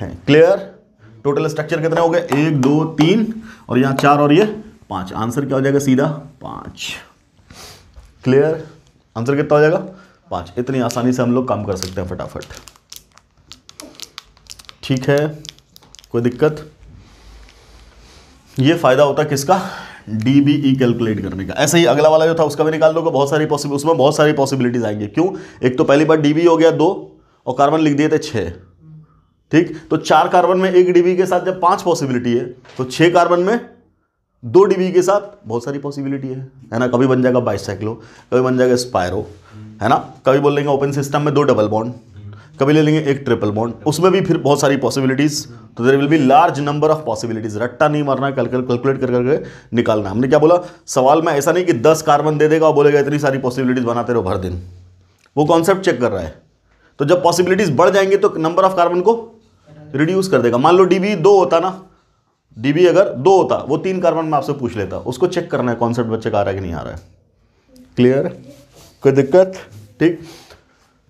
हैं। क्लियर? टोटल स्ट्रक्चर कितने हो गए? 1 2 3 और यहाँ 4 और ये 5। आंसर क्या हो जाएगा? सीधा 5। क्लियर? आंसर कितना हो जाएगा? 5। इतनी आसानी से हम लोग काम कर सकते हैं फटाफट। ठीक है, कोई दिक्कत? ये फायदा होता है किसका? डीबीई कैलकुलेट करने का। ऐसे ही अगला वाला जो था उसका भी निकाल दोगे, बहुत सारी उसमें बहुत सारी पॉसिबिलिटीज आएंगी। क्यों? एक तो पहली बार डीबी हो गया 2 और कार्बन लिख दिए थे 6। ठीक, तो 4 कार्बन में 1 डीबी के साथ जब 5 पॉसिबिलिटी है तो 6 कार्बन में 2 डीबी के साथ बहुत सारी पॉसिबिलिटी है ना। कभी बन जाएगा बाइसाइक्लो, कभी बन जाएगा स्पायरो, है ना। कभी बोल लेंगे ओपन सिस्टम में 2 डबल बॉन्ड, कभी ले लेंगे 1 ट्रिपल बॉन्ड, उसमें भी फिर बहुत सारी पॉसिबिलिटीज। तो there will be large number of possibilities. रट्टा नहीं मारना है, कैलकुलेट कर करके निकालना। हमने क्या बोला सवाल में? ऐसा नहीं कि 10 कार्बन दे देगा और बोलेगा इतनी सारी पॉसिबिलिटीज बनाते रहो भर दिन। वो कॉन्सेप्ट चेक कर रहा है। तो जब पॉसिबिलिटीज बढ़ जाएंगे तो नंबर ऑफ कार्बन को रिड्यूस कर देगा। मान लो डीबी 2 होता ना, डीबी अगर 2 होता, वो 3 कार्बन में आपसे पूछ लेता। उसको चेक करना है कॉन्सेप्ट बच्चे का आ रहा है कि नहीं आ रहा है। क्लियर? कोई दिक्कत? ठीक,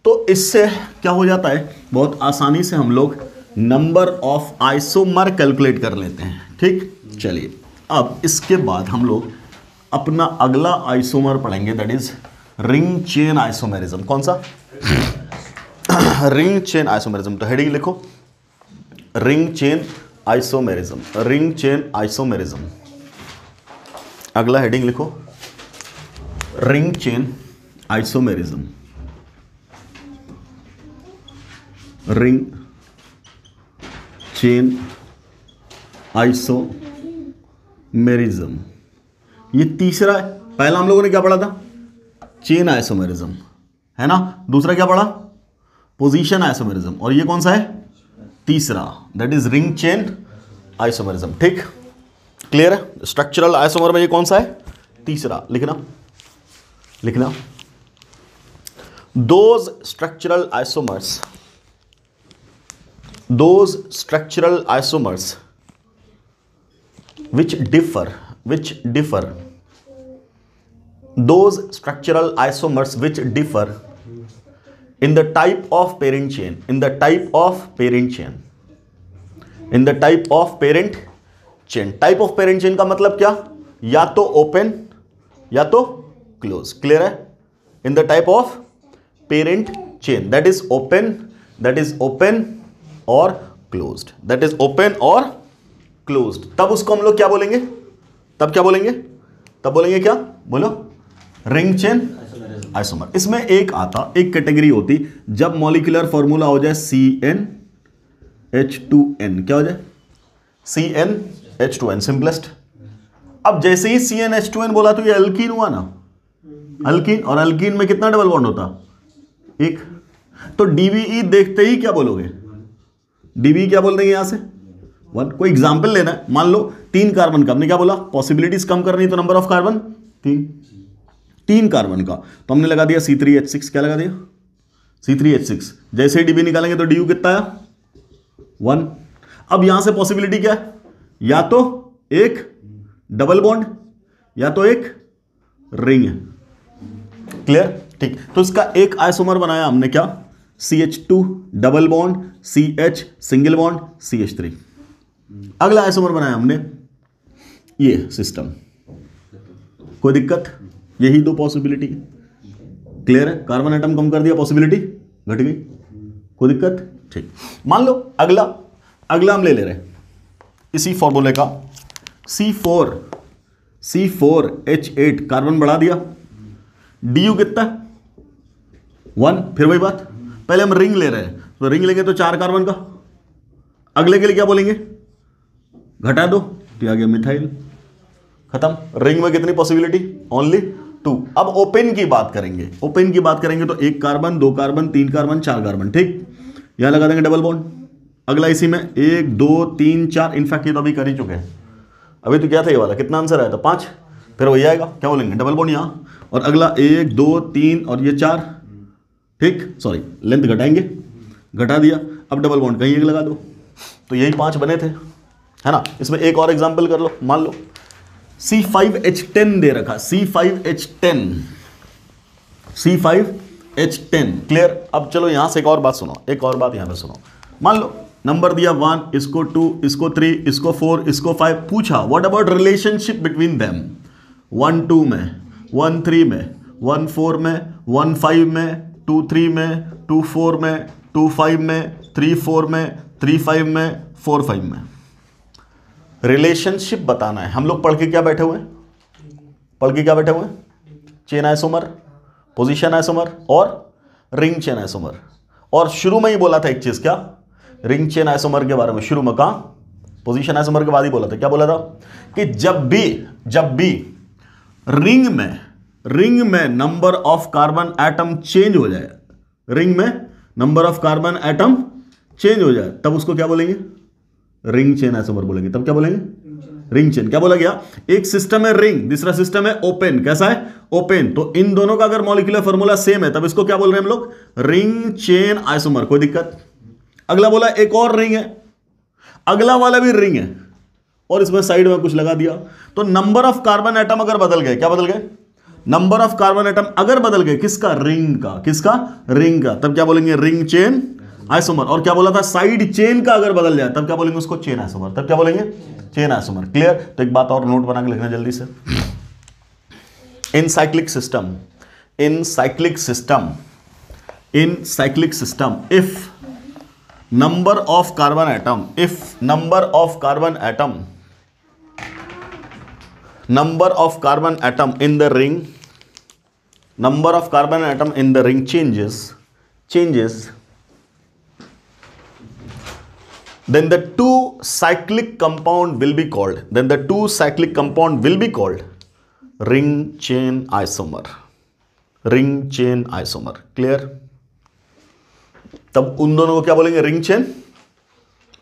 तो इससे क्या हो जाता है, बहुत आसानी से हम लोग नंबर ऑफ आइसोमर कैलकुलेट कर लेते हैं। ठीक, चलिए अब इसके बाद हम लोग अपना अगला आइसोमर पढ़ेंगे, that is ring chain isomerism. कौन सा? Ring chain isomerism. तो हेडिंग लिखो, ring chain isomerism. Ring chain isomerism. अगला हेडिंग लिखो, ring chain isomerism. Ring chain isomerism, ये तीसरा है। पहला हम लोगों ने क्या पढ़ा था? चेन आइसोमेरिज्म, है ना। दूसरा क्या पढ़ा? Position isomerism. और ये कौन सा है? तीसरा, that is ring chain isomerism. ठीक, क्लियर है? स्ट्रक्चरल आइसोमर में ये कौन सा है? तीसरा। लिखना those structural isomers which differ in the type of parent chain, type of parent chain का मतलब क्या? या तो ओपन या तो क्लोज। क्लियर है? In the type of parent chain, that is open और क्लोज्ड, तब उसको हम लोग क्या बोलेंगे? तब बोलेंगे क्या? बोलो, रिंग चेन आइसोमर। इसमें एक कैटेगरी होती जब मॉलिक्यूलर फॉर्मूला हो जाए CnH2n। क्या हो जाए? CnH2n, simplest. अब जैसे ही CnH2n बोला तो ये अल्कीन हुआ ना, अल्कीन। और अल्कीन में कितना डबल बॉन्ड होता? 1। तो डीबीई देखते ही क्या बोलोगे? डीबी क्या बोल देंगे यहां से? 1। कोई एग्जाम्पल लेना है, मान लो 3 कार्बन का, हमने क्या बोला? पॉसिबिलिटीज कम करनी, तो नंबर ऑफ कार्बन 3 कार्बन का, तो हमने लगा दिया C3H6। क्या लगा दिया? C3H6। जैसे ही डीबी निकालेंगे तो DU कितना आया? 1। अब यहां से पॉसिबिलिटी क्या है? या तो एक डबल बॉन्ड या तो एक रिंग। क्लियर? ठीक, तो इसका एक आइसोमर बनाया हमने, क्या? CH2 double bond, CH single bond, CH3। अगला आइसोमर बनाया हमने ये सिस्टम। कोई दिक्कत? यही 2 पॉसिबिलिटी। क्लियर है? कार्बन एटम कम कर दिया, पॉसिबिलिटी घट गई। कोई दिक्कत? ठीक, मान लो अगला हम ले रहे हैं इसी फॉर्मूले का C4H8, कार्बन बढ़ा दिया, DU कितना? 1। फिर वही बात, पहले हम रिंग ले रहे हैं, तो रिंग लेंगे तो 4 कार्बन का। अगले के लिए क्या बोलेंगे? घटा दो, तो आ गया मिथाइल। खत्म। रिंग में कितनी पॉसिबिलिटी? ओनली 2। अब ओपन की बात करेंगे, तो 1 कार्बन, 2 कार्बन, 3 कार्बन, 4 कार्बन। ठीक, यहां लगा देंगे डबल बॉन्ड। अगला इसी में 1 2 3 4, इनफैक्ट ये तो अभी कर ही चुके हैं। अभी तो क्या था ये वाला? कितना आंसर आया था? 5। फिर वही आएगा, क्या बोलेंगे? डबल बॉन्ड यहां, और अगला 1 2 3 और ये 4। ठीक, सॉरी, लेंथ घटाएंगे, घटा दिया। अब डबल बॉन्ड कहीं एक लगा दो, तो यही 5 बने थे, है ना। इसमें एक और एग्जांपल कर लो, मान लो C5H10 दे रखा, C5H10 H10 क्लियर। अब चलो यहां से एक और बात सुनो, एक और बात यहां पे सुनो। मान लो नंबर दिया 1, इसको 2, इसको 3, इसको 4, इसको 5, पूछा what about relationship between them. 1 2 में, 1 3 में, 1 4 में, 1 5 में, 2 3 में, 2 4 में, 2 5 में, 3 4 में, 3 5 में, 4 5 में। रिलेशनशिप बताना है। हम लोग पढ़ के क्या बैठे हुए हैं, पढ़ के क्या बैठे हुए हैं, चेन आइसोमर, पोजीशन आइसोमर और रिंग चेन आइसोमर। और शुरू में ही बोला था एक चीज, क्या, रिंग चेन आइसोमर के बारे में। शुरू में कहा, पोजीशन आइसोमर के बाद ही बोला था। क्या बोला था कि जब भी रिंग में number of carbon atom change हो जाए, रिंग में number of carbon atom change हो जाए, तब उसको क्या बोलेंगे, रिंग चेन आइसोमर बोलेंगे। तब क्या बोलेंगे, रिंग चेन। क्या बोला गया, एक सिस्टम है रिंग, दूसरा सिस्टम है ओपन। कैसा है, ओपन। तो इन दोनों का अगर मॉलिक्यूलर फार्मूला सेम है, तब इसको क्या बोल रहे हैं हम लोग, रिंग चेन आइसोमर। कोई दिक्कत। अगला बोला एक और रिंग है, अगला वाला भी रिंग है और इसमें साइड में कुछ लगा दिया, तो नंबर ऑफ कार्बन एटम अगर बदल गए, क्या बदल गए, नंबर ऑफ कार्बन एटम अगर बदल गए, किसका, रिंग का, किसका, रिंग का, तब क्या बोलेंगे, रिंग चेन आइसोमर। और क्या बोला था, साइड चेन का अगर बदल जाए, तब क्या बोलेंगे उसको, चेन आइसोमर। तब क्या बोलेंगे, चेन आइसोमर। क्लियर। तो एक बात और नोट बना के लिखना जल्दी से। इन cyclic system if number of carbon atom in the ring changes, then the two cyclic compound will be called ring chain isomer. Clear। तब उन दोनों को क्या बोलेंगे, रिंग चेन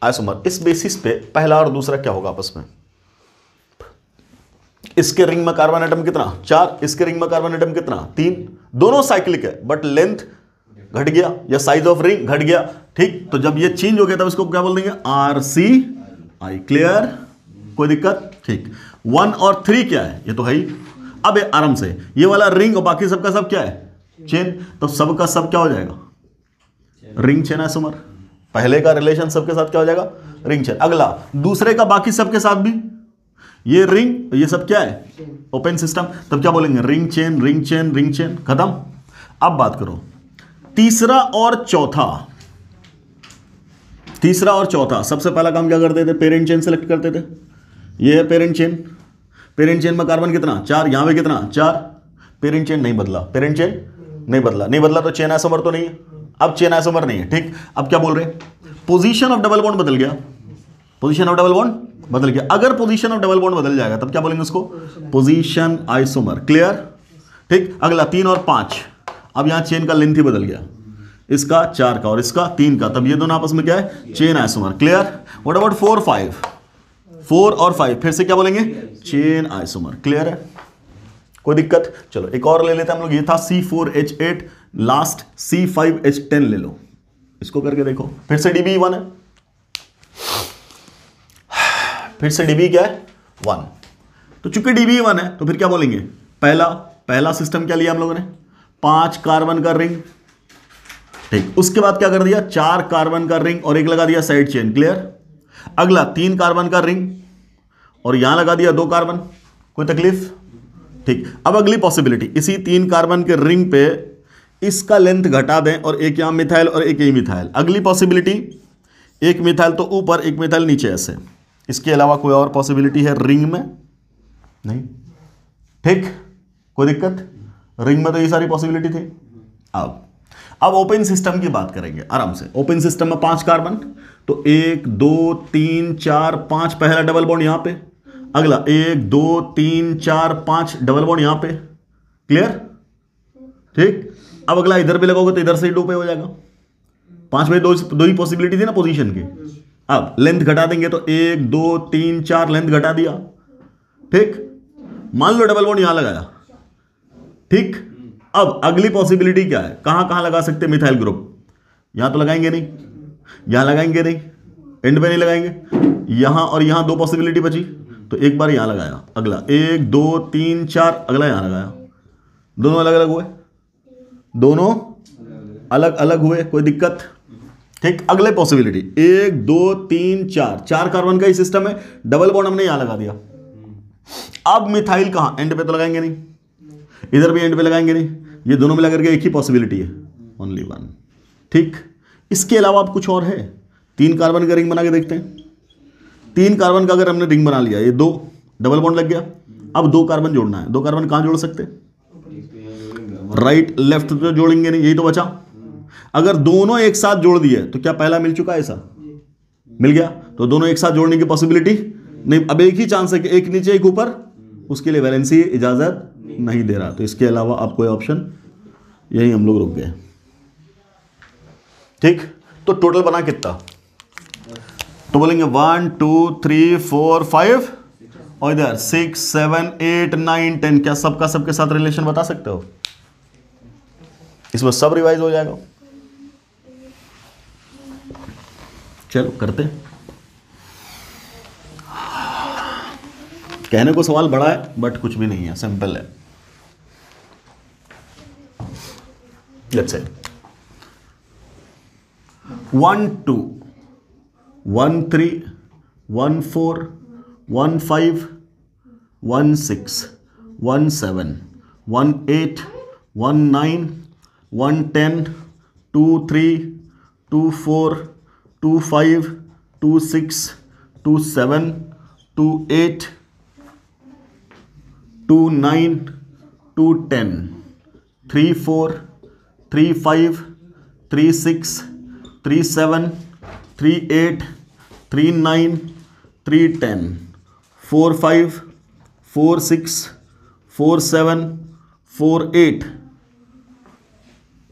आइसोमर। इस बेसिस पे पहला और दूसरा क्या होगा आपस में, इसके रिंग में कार्बन एटम कितना, 4, इसके रिंग में कार्बन एटम कितना, 3, दोनों साइक्लिक है बट लेंथ घट गया या साइज ऑफ रिंग घट गया। ठीक, तो जब ये चेंज हो गया तब इसको क्या बोल देंगे, RCI। क्लियर, कोई दिक्कत। ठीक, 1 और 3 क्या है, ये तो है ही। अब आराम से ये वाला रिंग और बाकी सबका सब क्या है, चेन, तो सबका सब क्या हो जाएगा, रिंग चेन आइसोमर। पहले का रिलेशन सबके साथ क्या हो जाएगा, रिंग चेन। अगला दूसरे का बाकी सबके साथ भी ये रिंग, ये सब क्या है, ओपन सिस्टम। तब क्या बोलेंगे, रिंग चेन। खत्म। अब बात करो तीसरा और चौथा। सबसे पहला काम क्या करते थे, पेरेंट चेन सेलेक्ट करते थे। ये है पेरेंट चेन में कार्बन कितना, 4, यहां पे कितना, 4। पेरेंट चेन नहीं बदला, नहीं बदला तो चेन आइसोमर तो नहीं है। अब चेन आइसोमर नहीं है। ठीक, अब क्या बोल रहे हैं, पोजीशन ऑफ डबल बॉन्ड बदल गया, अगर पोजीशन ऑफ डबल बॉन्ड बदल जाएगा तब क्या बोलेंगे उसको, पोजीशन आइसोमर। क्लियर। ठीक, अगला 3 और 5, अब यहां चेन का लेंथ ही बदल गया, इसका 4 का और इसका 3 का, तब ये दोनों आपस में क्या है, chain isomer. Clear. What about 4 और 5, फिर से क्या बोलेंगे, चेन आइसोमर। क्लियर है, कोई दिक्कत। चलो एक और ले लेते हैं हम लोग। ये था C4H8, लास्ट C5H10 ले लो, इसको करके देखो। फिर से DB1 है, फिर से DB क्या है, 1। तो चूंकि DB1 है तो फिर क्या बोलेंगे, पहला सिस्टम क्या लिया हम लोगों ने, 5 कार्बन का रिंग। ठीक, उसके बाद क्या कर दिया, 4 कार्बन का रिंग और एक लगा दिया साइड चेन। क्लियर। अगला 3 कार्बन का रिंग और यहां लगा दिया 2 कार्बन। कोई तकलीफ। ठीक, अब अगली पॉसिबिलिटी, इसी 3 कार्बन के रिंग पे इसका लेंथ घटा दें और एक यहां मिथाइल और एक यही मिथाइल। अगली पॉसिबिलिटी, एक मिथाइल तो ऊपर, एक मिथाइल नीचे, ऐसे। इसके अलावा कोई और पॉसिबिलिटी है रिंग में, नहीं। ठीक, कोई दिक्कत। रिंग में तो ये सारी पॉसिबिलिटी थी। अब ओपन सिस्टम की बात करेंगे आराम से। ओपन सिस्टम में 5 कार्बन, तो 1 2 3 4 5, पहला डबल बॉन्ड यहां पे, अगला 1 2 3 4 5 डबल बॉन्ड यहां पे। क्लियर। ठीक, अब अगला इधर भी लगोगे तो इधर से 2 पे हो जाएगा। 5 में 2 ही पॉसिबिलिटी थी ना पोजीशन की। अब लेंथ घटा देंगे तो 1 2 3 4 लेंथ घटा दिया। ठीक, मान लो डबल बॉन्ड यहां लगाया। ठीक, अब अगली पॉसिबिलिटी क्या है, कहां लगा सकते हैं मिथाइल ग्रुप, यहां तो लगाएंगे नहीं, यहां लगाएंगे नहीं, एंड पे नहीं लगाएंगे, यहां और यहां 2 पॉसिबिलिटी बची, तो एक बार यहां लगाया, अगला 1 2 3 4, अगला यहां लगाया, दोनों अलग अलग हुए, दोनों अलग अलग हुए, कोई दिक्कत? ठीक, अगले पॉसिबिलिटी 1 2 3 4, 4 कार्बन का ही सिस्टम है, डबल बॉन्ड हमने यहां लगा दिया। अब मिथाइल कहां, एंड पे तो लगाएंगे नहीं, इधर भी एंड पे लगाएंगे नहीं, ये दोनों मिला करके एक ही पॉसिबिलिटी है, ओनली वन। ठीक, इसके अलावा अब कुछ और है, 3 कार्बन का रिंग बना के देखते हैं। 3 कार्बन का अगर हमने रिंग बना लिया, ये 2 डबल बॉन्ड लग गया, अब 2 कार्बन जोड़ना है। 2 कार्बन कहां जोड़ सकते? राइट लेफ्ट तो जोड़ेंगे नहीं, यही तो बचा। अगर दोनों एक साथ जोड़ दिए तो क्या पहला मिल चुका है? ऐसा मिल गया, तो दोनों एक साथ जोड़ने की पॉसिबिलिटी नहीं। अब एक ही चांस है कि एक नीचे एक ऊपर, उसके लिए वैलेंसी इजाजत नहीं दे रहा, तो इसके अलावा आप कोई ऑप्शन, यही हम लोग रुक गए। ठीक, तो टोटल बना कितना? तो बोलेंगे 1 2 3 4 5 और इधर 6 7 8 9 10। क्या सबका सबके साथ रिलेशन बता सकते हो? इसमें सब रिवाइज हो जाएगा। चलो करते हैं। कहने को सवाल बड़ा है बट कुछ भी नहीं है, सिंपल है। Let's say 1 2 1 3 1 4 1 5 1 6 1 7 1 8 1 9 1 10 2 3 2 4 2 5 2 6 2 7 2 8 2 9 2 10 3 4 3 5 3 6 3 7 3 8 3 9 3 10 4 5 4 6 4 7 4 8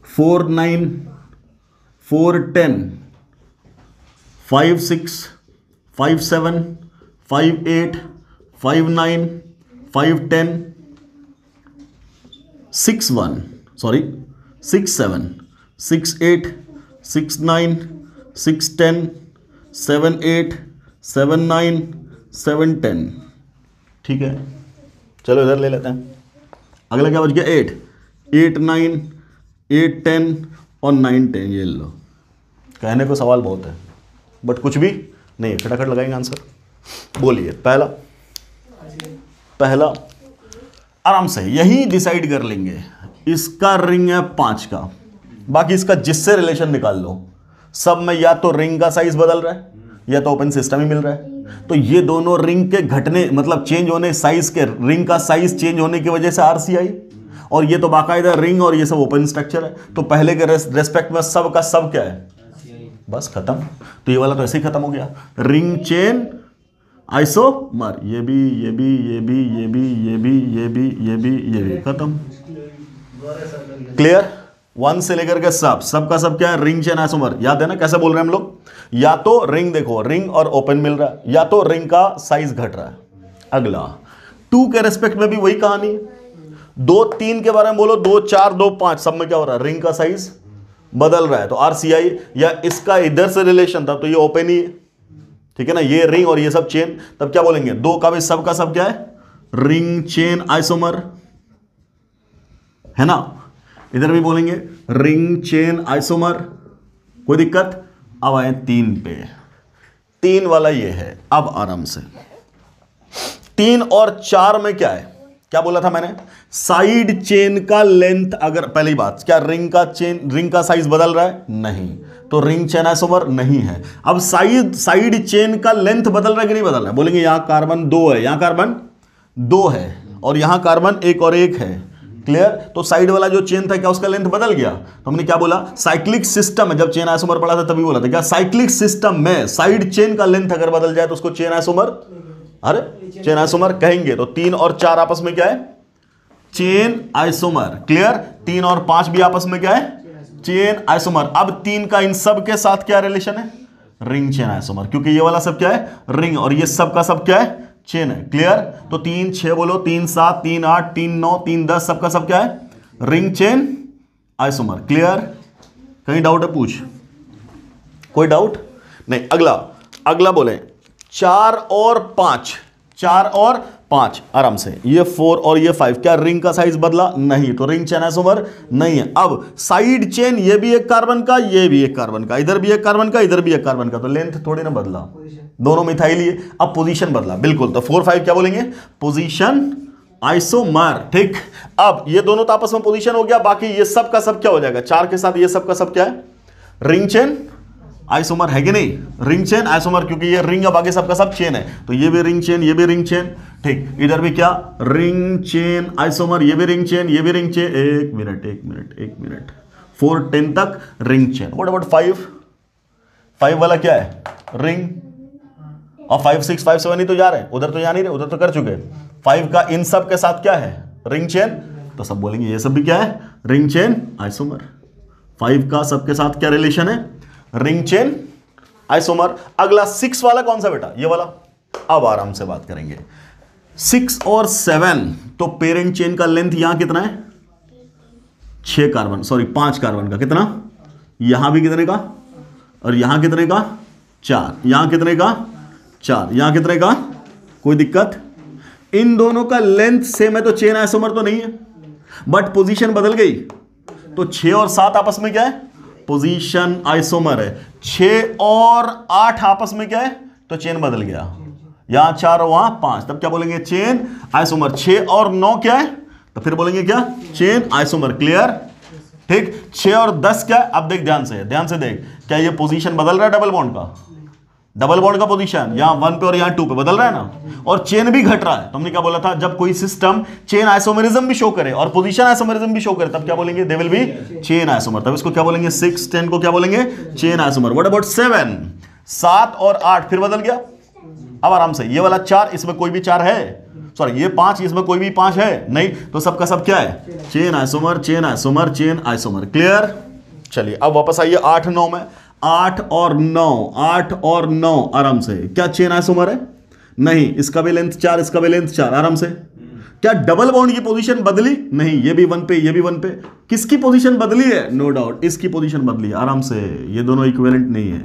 4 9 4 10 5 6 5 7 5 8 5 9 5 10 6 1 sorry 6 7 6 8 6 9 6 10 7 8 7 9 7 10। ठीक है, चलो इधर ले लेते हैं। अगला क्या बच गया? 8 8 9 8 10 और 9 10। ये लो, कहने को सवाल बहुत है बट कुछ भी नहीं, खटाखट लगाएंगे आंसर। बोलिए पहला आराम से यही डिसाइड कर लेंगे। इसका रिंग है 5 का, बाकी इसका जिससे रिलेशन निकाल लो। सब में या तो रिंग का साइज बदल रहा है या तो ओपन सिस्टम ही मिल रहा है। तो ये दोनों रिंग के घटने मतलब चेंज होने, साइज के, रिंग का साइज चेंज होने की वजह से आरसी आई, और ये तो बाकायदा रिंग और ये सब ओपन स्ट्रक्चर है। तो पहले के रेस्पेक्ट में सब का सब क्या है? बस खत्म। तो ये वाला तो ऐसे ही खत्म हो गया। रिंग चेन आइसोमर, ये भी ये भी ये भी ये भी ये भी ये भी ये भी ये भी खत्म। क्लियर? 1 से लेकर के सब का सब क्या है? Ring chain isomer. याद है ना कैसे बोल रहे हैं हम लोग? या तो रिंग, देखो रिंग और ओपन मिल रहा है, या तो रिंग का साइज घट रहा है। अगला 2 के रेस्पेक्ट में भी वही कहानी है। 2 3 के बारे में बोलो, 2 4 2 5, सब में क्या हो रहा है? रिंग का साइज बदल रहा है। तो आरसीआई या इसका इधर से रिलेशन था तो ये ओपन ही है, ठीक है ना। ये रिंग और ये सब चेन, तब क्या बोलेंगे? 2 का भी सब का सब क्या है? रिंग चेन आइसोमर, है ना। इधर भी बोलेंगे रिंग चेन आइसोमर, कोई दिक्कत? अब आए 3 पे। 3 वाला ये है। अब आराम से 3 और 4 में क्या है? क्या बोला था मैंने? साइड चेन का लेंथ, अगर पहली बात क्या रिंग का साइज बदल रहा है? नहीं, तो रिंग चेन आइसोमर नहीं है। अब साइड चेन का लेंथ बदल रहा है कि नहीं बदल रहा है? बोलेंगे यहां कार्बन 2 है, यहां कार्बन 2 है और यहां कार्बन 1 और 1 है। क्लियर? तो साइड वाला जो चेन था क्या उसका लेंथ बदल गया? तो हमने क्या बोला? साइक्लिक सिस्टम में जब चेन आइसोमर पढ़ा था तभी बोला था क्या साइक्लिक सिस्टम में साइड चेन का लेंथ अगर बदल जाए तो उसको चेन आइसोमर, अरे चेन आइसोमर कहेंगे। तो 3 और 4 आपस में क्या है? Chain isomer. क्लियर? 3 और 5 भी आपस में क्या है? Chain isomer. अब 3 का इन सब के साथ क्या रिलेशन है? रिंग चेन आइसोमर, क्योंकि ये वाला सब क्या है? रिंग, और ये सब का सब क्या है? चेन है। क्लियर? तो 3 6 बोलो, 3 7 3 8 3 9 3 10, सबका सब क्या है? Ring chain isomer. क्लियर? कहीं डाउट है? पूछ, कोई डाउट नहीं। अगला बोले 4 और 5। 4 और 5 आराम से, ये 4 और ये 5, क्या रिंग का साइज बदला? नहीं, तो रिंग चेन आइसोमर नहीं है। अब साइड चेन, ये भी एक कार्बन का, ये भी एक कार्बन का, इधर भी एक कार्बन का, इधर भी एक कार्बन का, तो लेंथ थोड़ी ना बदला, दोनों मिथाइल ही है। अब पोजीशन बदला, बिल्कुल, तो 4 5 क्या बोलेंगे? Position isomer. ठीक, अब ये दोनों तो आपस में पोजीशन हो गया, बाकी ये सब का सब क्या हो जाएगा? 4 के साथ ये सब का सब क्या है? रिंग चेन आइसोमर है कि नहीं? रिंग चेन आइसोमर, क्योंकि ये रिंग अब आगे सबका सब चेन है, तो ये भी रिंग चेन, ये भी रिंग चेन। ठीक, इधर भी क्या? रिंग चेन आइसोमर, ये भी रिंग चेन, ये भी रिंग चेन। एक मिनट 4 10 तक रिंग चेन। व्हाट अबाउट 5 वाला क्या है? रिंग। और 5 6 5 7 ही तो जा रहे हैं, उधर तो जा नहीं रहे, उधर तो कर चुके। 5 का इन सब के साथ क्या है? Ring chain. तो सब बोलेंगे ये सब भी क्या है? Ring chain isomer. 5 का सबके साथ क्या रिलेशन है? Ring chain isomer. अगला 6 वाला कौन सा बेटा? ये वाला। अब आराम से बात करेंगे। 6 और 7, तो पेरेंट चेन का लेंथ यहां कितना है? 5 कार्बन का। कितना? यहां भी कितने का? और यहां कितने का? 4। यहां कितने का? 4। यहां कितने का? कोई दिक्कत? इन दोनों का लेंथ सेम है, तो चेन आइसोमर तो नहीं है, बट पोजीशन बदल गई, तो 6 और 7 आपस में क्या है? पोजीशन आइसोमर है। 6 और 8 आपस में क्या है? तो चेन बदल गया, यहां 4 और वहां 5, तब क्या बोलेंगे? Chain isomer. 6 और 9 क्या है? तो फिर बोलेंगे क्या? Chain isomer. क्लियर? ठीक, 6 और 10 क्या है? अब देख, ध्यान से देख, क्या ये पोजीशन बदल रहा है? डबल बॉन्ड का, डबल बॉन्ड का पोजीशन यहां 1 पे और यहां 2 पे बदल रहा है ना, और चेन भी घट रहा है। तो हमने क्या बोला था? जब कोई सिस्टम चेन आइसोमरिज्म भी शो करे और पोजीशन आइसोमरिज्म भी शो करे, तब क्या बोलेंगे? They will be chain isomer. तब इसको क्या बोलेंगे? 6 10 को क्या बोलेंगे? Chain isomer. What about 7? 7 और 8 फिर बदल गया। अब आराम से, ये वाला 4, इसमें कोई भी 4 है? सॉरी, ये 5, इसमें कोई भी 5 है? नहीं, तो सबका सब क्या है? Chain isomer, chain isomer, chain isomer. Clear? चलिए अब वापस आइए 8 9 में। 8 और 9 आराम से, क्या चेन आइसोमर है? नहीं, इसका भी लेंथ 4, इसका भी लेंथ 4। आराम से, क्या डबल बॉन्ड की पोजीशन बदली? नहीं, ये भी 1 पे, ये भी 1 पे। किसकी पोजीशन बदली है? नो डाउट इसकी पोजीशन बदली है। आराम से, ये दोनों इक्विवेलेंट नहीं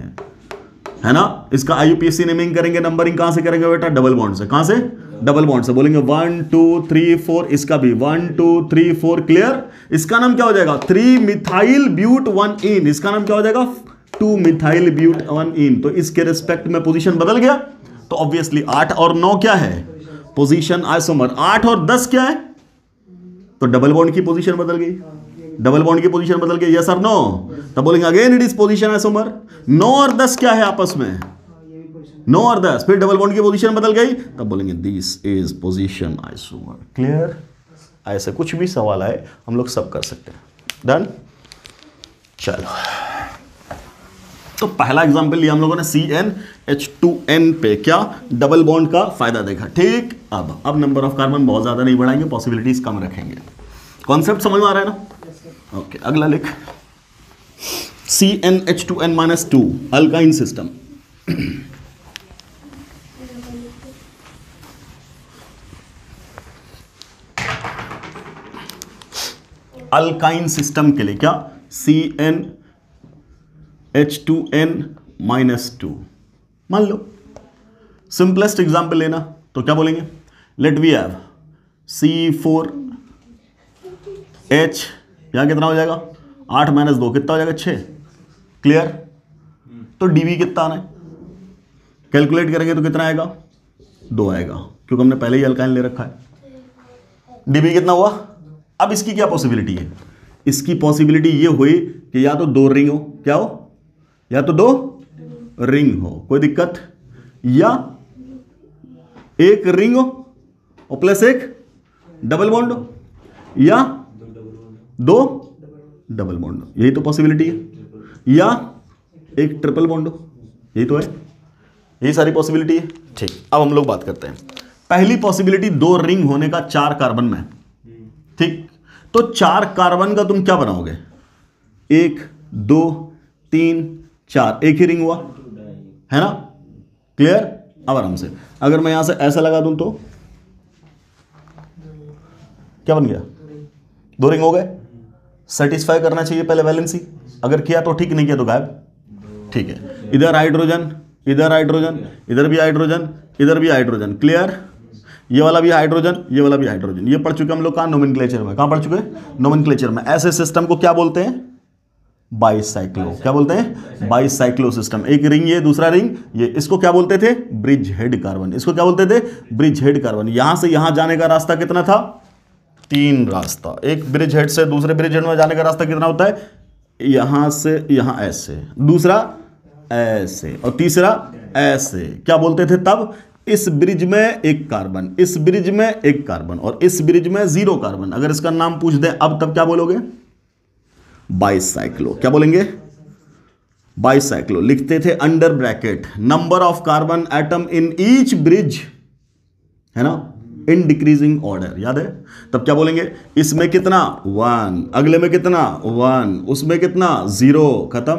है ना? इसका आईयूपीएससी नेमिंग करेंगे, नंबरिंग कहां से करेंगे बेटा? डबल बॉन्ड से। कहां से? डबल बॉन्ड से। बोलेंगे 1 2 3 4, इसका भी 1 2 3 4। क्लियर? इसका नाम क्या हो जाएगा? 3 मिथाइल ब्यूट 1 इन। इसका नाम क्या हो जाएगा? 2 मिथाइल ब्यूट 1 इन। तो इसके रिस्पेक्ट में पोजीशन बदल गया, तो ऑब्वियसली 8 और 9 क्या है? Position isomer. 8 और 10 क्या है? तो डबल बॉन्ड की पोजीशन बदल गई, डबल बॉन्ड की पोजीशन बदल गई। यस और नो? तब बोलेंगे again it is position isomer. 9 और 10 क्या है आपस में? 9 और 10, फिर डबल बॉन्ड की पोजीशन बदल गई, तब बोलेंगे this is position isomer. Clear? ऐसे कुछ भी सवाल आए हम लोग सब कर सकते हैं। डन? चलो, तो पहला एग्जांपल लिया हम लोगों ने CnH2n पे, क्या? डबल बॉन्ड का फायदा देखा। ठीक, अब नंबर ऑफ कार्बन बहुत ज्यादा नहीं बढ़ाएंगे, पॉसिबिलिटीज कम रखेंगे। कॉन्सेप्ट समझ में आ रहा है ना? ओके, अगला लिख। CnH2n-2 alkyne system. Alkyne system के लिए क्या? CnH2n-2। मान लो सिंपलेस्ट एग्जांपल लेना, तो क्या बोलेंगे? लेट वी हैव C4H, यहां कितना हो जाएगा? 8 - 2 कितना हो जाएगा? 6। क्लियर? तो डीवी कितना आना है? कैलकुलेट करेंगे तो कितना आएगा? 2 आएगा, क्योंकि हमने पहले ही अल्काइन ले रखा है। डीवी कितना हुआ? अब इसकी क्या पॉसिबिलिटी है? इसकी पॉसिबिलिटी ये हुई कि या तो 2 रिंग हो, क्या हो? या तो 2 रिंग हो, कोई दिक्कत, या एक रिंग हो और प्लस एक डबल बॉन्ड हो, या 2 डबल बॉन्ड हो, यही तो पॉसिबिलिटी है, या एक ट्रिपल बॉन्ड हो, यही तो है, यही सारी पॉसिबिलिटी है। ठीक, अब हम लोग बात करते हैं। पहली पॉसिबिलिटी 2 रिंग होने का 4 कार्बन में। ठीक, तो 4 कार्बन का तुम क्या बनाओगे? 1 2 3 4, एक ही रिंग हुआ है ना? क्लियर? अब आराम से, अगर मैं यहां से ऐसा लगा दूं तो क्या बन गया? 2 रिंग हो गए। सेटिस्फाई करना चाहिए पहले वैलेंसी, अगर किया तो ठीक, नहीं किया तो गायब। ठीक है, इधर हाइड्रोजन, इधर हाइड्रोजन, इधर भी हाइड्रोजन, इधर भी हाइड्रोजन। क्लियर? ये वाला भी हाइड्रोजन, ये वाला भी हाइड्रोजन। ये पढ़ चुके हम लोग कहाँ? नोमेनक्लेचर में। कहाँ पढ़ चुके? नोमेनक्लेचर में। ऐसे सिस्टम को क्या बोलते हैं? बाइसाइक्लो। क्या बोलते हैं? Bicyclo system. एक रिंग ये, दूसरा रिंग ये, इसको क्या बोलते थे? Bridge head carbon. इसको क्या बोलते थे? Bridge head carbon. यहां से यहां जाने का रास्ता कितना था? 3 रास्ता। एक ब्रिज हेड से दूसरे ब्रिज हेड में जाने का रास्ता कितना होता है? यहां से यहां ऐसे, दूसरा ऐसे, और तीसरा ऐसे। क्या बोलते थे तब? इस ब्रिज में एक कार्बन, इस ब्रिज में एक कार्बन, और इस ब्रिज में 0 कार्बन। अगर इसका नाम पूछ दे अब, तब क्या बोलोगे? बाइसाइक्लो। क्या बोलेंगे? बाइसाइक्लो। लिखते थे under bracket number of carbon atom in each bridge, है ना, इन डिक्रीजिंग ऑर्डर। याद है? तब क्या बोलेंगे? इसमें कितना? 1, अगले में कितना? 1, उसमें कितना? 0, खत्म।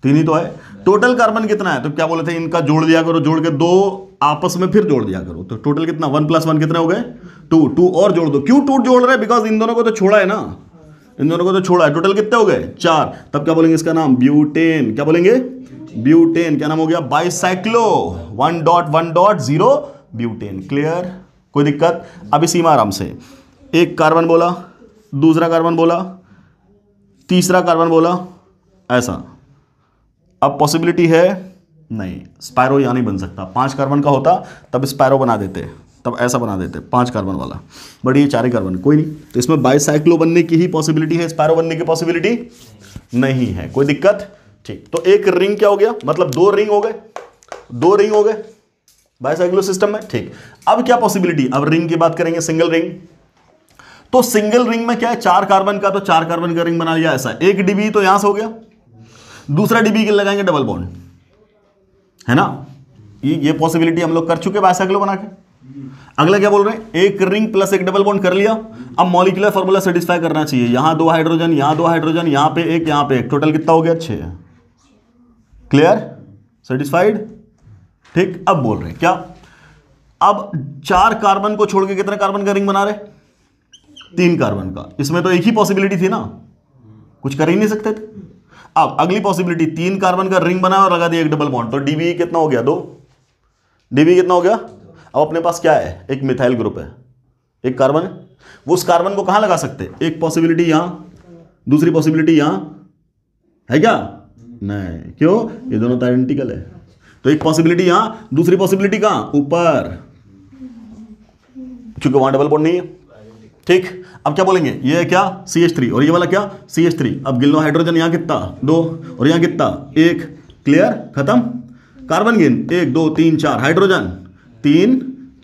3 ही तो है। टोटल कार्बन कितना है? तो क्या बोले थे? इनका जोड़ दिया करो, जोड़ के 2 आपस में फिर जोड़ दिया करो। तो टोटल कितना? 1 + 1 कितने हो गए? 2। 2 और जोड़ दो। क्यों 2 जोड़ रहे हैं? बिकॉज इन दोनों को तो छोड़ा है ना, इन दोनों को तो छोड़ा है। टोटल कितने हो गए? 4। तब क्या बोलेंगे? इसका नाम ब्यूटेन। क्या बोलेंगे? ब्यूटेन। क्या नाम हो गया? Bicyclo 1.1.0 butane. क्लियर? कोई दिक्कत? अभी सीमा आराम से। एक कार्बन बोला, दूसरा कार्बन बोला, तीसरा कार्बन बोला, ऐसा। अब पॉसिबिलिटी है? नहीं, स्पायरो यहां नहीं बन सकता। 5 कार्बन का होता तब स्पायरो बना देते, तब ऐसा बना देते 5 कार्बन वाला, बट ये 4 ही कार्बन। कोई नहीं, तो इसमें बाइसाइक्लो बनने की ही पॉसिबिलिटी है, स्पायरो बनने की पॉसिबिलिटी नहीं है। कोई दिक्कत? ठीक। तो एक रिंग क्या हो गया? मतलब 2 रिंग हो गए, 2 रिंग हो गए बाइसाइक्लो सिस्टम में। ठीक। अब क्या पॉसिबिलिटी? अब रिंग की बात करेंगे, सिंगल रिंग। तो सिंगल रिंग में क्या है? 4 कार्बन का, तो 4 कार्बन का रिंग बना लिया ऐसा। 1 डीबी तो यहां से हो गया, दूसरा डीबी के लगाएंगे डबल बॉन्ड, है ना। ये पॉसिबिलिटी हम लोग कर चुके बाइसाइक्लो बना के। अगला क्या बोल रहे हैं? एक रिंग प्लस एक डबल बॉन्ड कर लिया। अब मॉलिक्यूलर फॉर्मूला सेटिस्फाई करना चाहिए। यहां 2 हाइड्रोजन, यहां 2 हाइड्रोजन, यहां पे एक, यहां पे एक, टोटल कितना हो गया? 6। क्लियर? सेटिस्फाइड? ठीक। अब बोल रहे हैं क्या? अब 4 कार्बन को छोड़ के कितने कार्बन का रिंग बना रहे? 3 कार्बन का। इसमें तो एक ही पॉसिबिलिटी थी ना, कुछ कर ही नहीं सकते थे। अब अगली पॉसिबिलिटी, 3 कार्बन का रिंग बना और लगा दिया एक डबल बॉन्ड, तो डीबी कितना हो गया? 2। डीबी कितना हो गया? अब अपने पास क्या है? एक मिथाइल ग्रुप है, एक कार्बन है। वो उस कार्बन को कहां लगा सकते? एक पॉसिबिलिटी यहां, दूसरी पॉसिबिलिटी यहां, है क्या? नहीं। क्यों? ये दोनों तो आइडेंटिकल है। तो एक पॉसिबिलिटी यहां, दूसरी पॉसिबिलिटी कहां? ऊपर, क्योंकि वहां डबल बॉन्ड नहीं है। ठीक। अब क्या बोलेंगे? ये है क्या? CH3, और ये वाला क्या? CH3। अब गिनो हाइड्रोजन यहां कितना? 2, और यहां कितना? 1। क्लियर? खत्म। कार्बन गिन, 1 2 3 4, हाइड्रोजन 3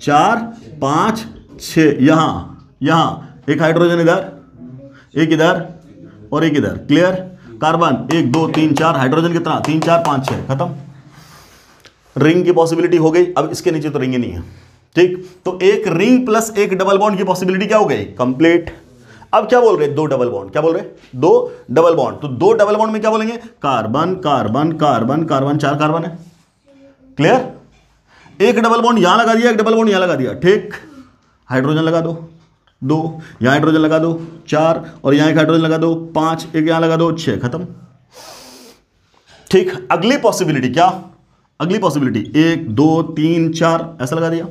4 5 6, यहां एक हाइड्रोजन इधर, एक इधर, और एक इधर। क्लियर? कार्बन 1 2 3 4, हाइड्रोजन कितना? 3 4 5 6, खत्म। रिंग की पॉसिबिलिटी हो गई। अब इसके नीचे तो रिंग ही नहीं है। ठीक। तो एक रिंग प्लस एक डबल बॉन्ड की पॉसिबिलिटी क्या हो गई? कंप्लीट। अब क्या बोल रहे हैं? 2 डबल बॉन्ड। क्या बोल रहे हैं? 2 डबल बॉन्ड। तो 2 डबल बॉन्ड में क्या बोलेंगे? Carbon carbon carbon carbon, 4 carbon है। क्लियर? एक डबल बॉन्ड यहां लगा दिया, एक डबल बॉन्ड यहां लगा दिया। ठीक। हाइड्रोजन लगा दो 2, यहां हाइड्रोजन लगा दो 4, और यहां एक हाइड्रोजन लगा दो 5, एक यहां लगा दो 6, खत्म। ठीक। अगली पॉसिबिलिटी क्या? अगली पॉसिबिलिटी 1 2 3 4, ऐसा लगा दिया,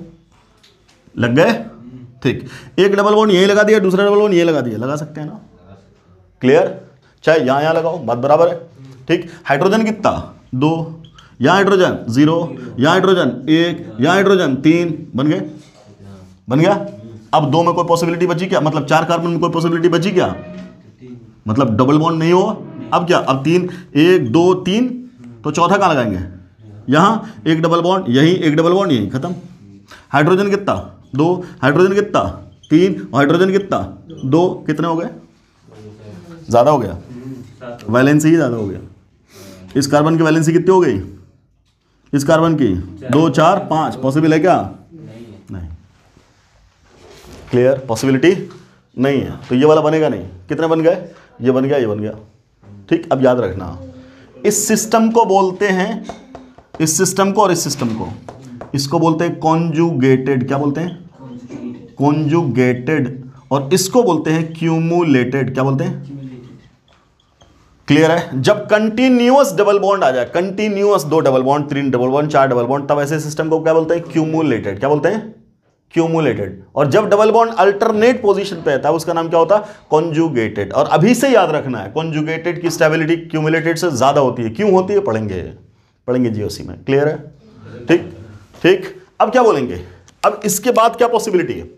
लग गए। ठीक। एक डबल बॉन्ड यहीं लगा दिया, दूसरा डबल बॉन्ड यहीं लगा दिया, लगा सकते हैं ना। क्लियर? चाहे यहां लगाओ, बात बराबर है। ठीक। हाइड्रोजन कितना? 2, यहां हाइड्रोजन 0, यहां हाइड्रोजन 1, यहां हाइड्रोजन 3, बन गए? बन गया। अब 2 में कोई पॉसिबिलिटी बची क्या? मतलब 4 कार्बन में कोई पॉसिबिलिटी बची क्या? मतलब डबल बॉन्ड नहीं हो। अब क्या? अब 3, 1 2 3, तो चौथा कहां लगाएंगे? यहां एक डबल बॉन्ड, यहीं एक डबल बॉन्ड, यहीं, खत्म। हाइड्रोजन कितना? 2, हाइड्रोजन कितना? 3, और हाइड्रोजन कितना? 2, कितने हो गए? ज्यादा हो गया, वैलेंसी ही ज्यादा हो गया। इस कार्बन की वैलेंसी कितनी हो गई? इस कार्बन की 2 4 5, पॉसिबल है क्या? नहीं। क्लियर? पॉसिबिलिटी नहीं है, तो ये वाला बनेगा नहीं। कितने बन गए? ये बन गया, ये बन गया। ठीक। अब याद रखना, इस सिस्टम को बोलते हैं, इस सिस्टम को और इस सिस्टम को, इसको बोलते हैं कॉन्जुगेटेड। क्या बोलते हैं? कॉन्जुगेटेड। और इसको बोलते हैं क्यूमुलेटेड। क्या बोलते हैं? क्लियर है? जब कंटिन्यूअस डबल बॉन्ड आ जाए, continuous 2 double bond 3 double bond 4 double bond, तब ऐसे सिस्टम को क्या बोलते हैं? क्यूमुलेटेड। क्या बोलते हैं? क्यूमुलेटेड, और जब डबल बॉन्ड अल्टरनेट पोजीशन पे आता है उसका नाम क्या होता है? कॉन्जुगेटेड। और अभी से याद रखना है, कॉन्जुगेटेड की स्टेबिलिटी क्यूमुलेटेड से ज्यादा होती है। क्यों होती है? पढ़ेंगे जीओसी में। क्लियर है? ठीक ठीक। अब क्या बोलेंगे? अब इसके बाद क्या पॉसिबिलिटी है?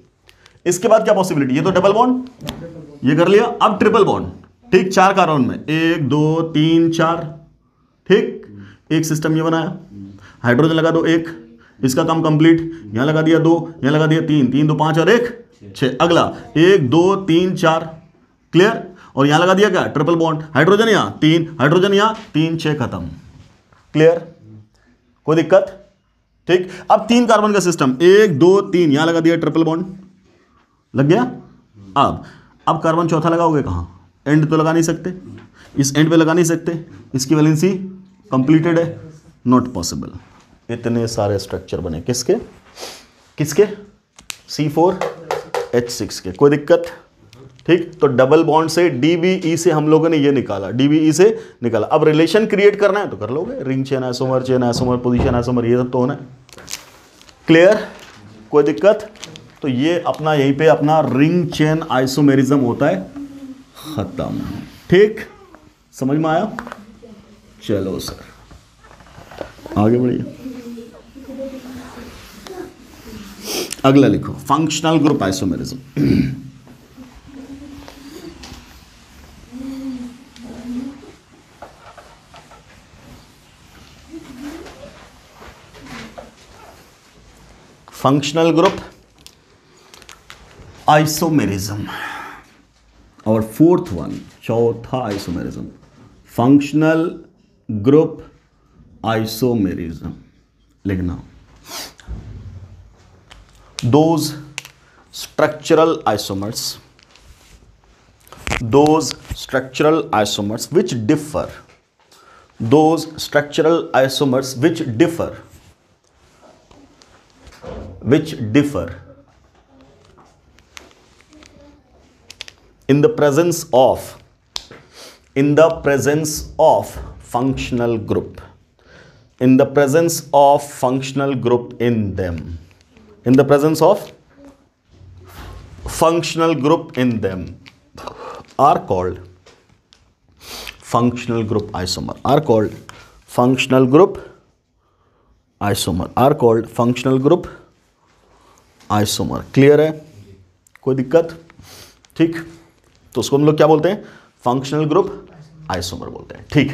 इसके बाद क्या पॉसिबिलिटी? ये तो डबल बॉन्ड, ये कर लिया। अब ट्रिपल बॉन्ड, ठीक, 4 कार्बन में 1 2 3 4, ठीक, एक सिस्टम ये बनाया। हाइड्रोजन लगा दो 1, इसका काम कंप्लीट। यहां लगा दिया 2, यहां लगा दिया 3, 3 2 5 और 1 6। अगला 1 2 3 4, क्लियर। और यहां लगा दिया क्या? Triple bond. हाइड्रोजन यहां 3, हाइड्रोजन यहां 3 6, खत्म। क्लियर? कोई दिक्कत? ठीक। अब 3 कार्बन का सिस्टम 1 2 3, यहां लगा दिया ट्रिपल बॉन्ड, लग गया। अब कार्बन चौथा लगाओगे कहां? एंड तो लगा नहीं सकते, इस एंड पे लगा नहीं सकते, इसकी वैलेंसी कंप्लीटेड है, नॉट पॉसिबल। इतने सारे स्ट्रक्चर बने किसके? किसके? C4H6 के। कोई दिक्कत? ठीक। तो डबल बॉन्ड से DBE से हम लोगों ने ये निकाला, DBE से निकाला। अब रिलेशन क्रिएट करना है तो कर लोगे, ring chain isomer, position isomer, ये सब तो होना है। क्लियर? कोई दिक्कत? तो ये अपना यहीं पे अपना रिंग चेन आइसोमेरिज्म होता है, खत्म। ठीक, समझ में आया? चलो सर आगे बढ़िए। अगला लिखो, functional group isomerism. Functional group isomerism. और फोर्थ वन, चौथा आइसोमेरिज्म, फंक्शनल ग्रुप आइसोमेरिज्म लिखना। Those structural isomers which differ, those structural isomers which differ in the presence of functional group, in the presence of functional group in them, in the presence of functional group in them are called functional group isomer, are called functional group isomer, are called functional group isomer। Clear है? कोई दिक्कत? ठीक। तो उसको हम लोग क्या बोलते हैं? फंक्शनल ग्रुप आइसोमर बोलते हैं। ठीक।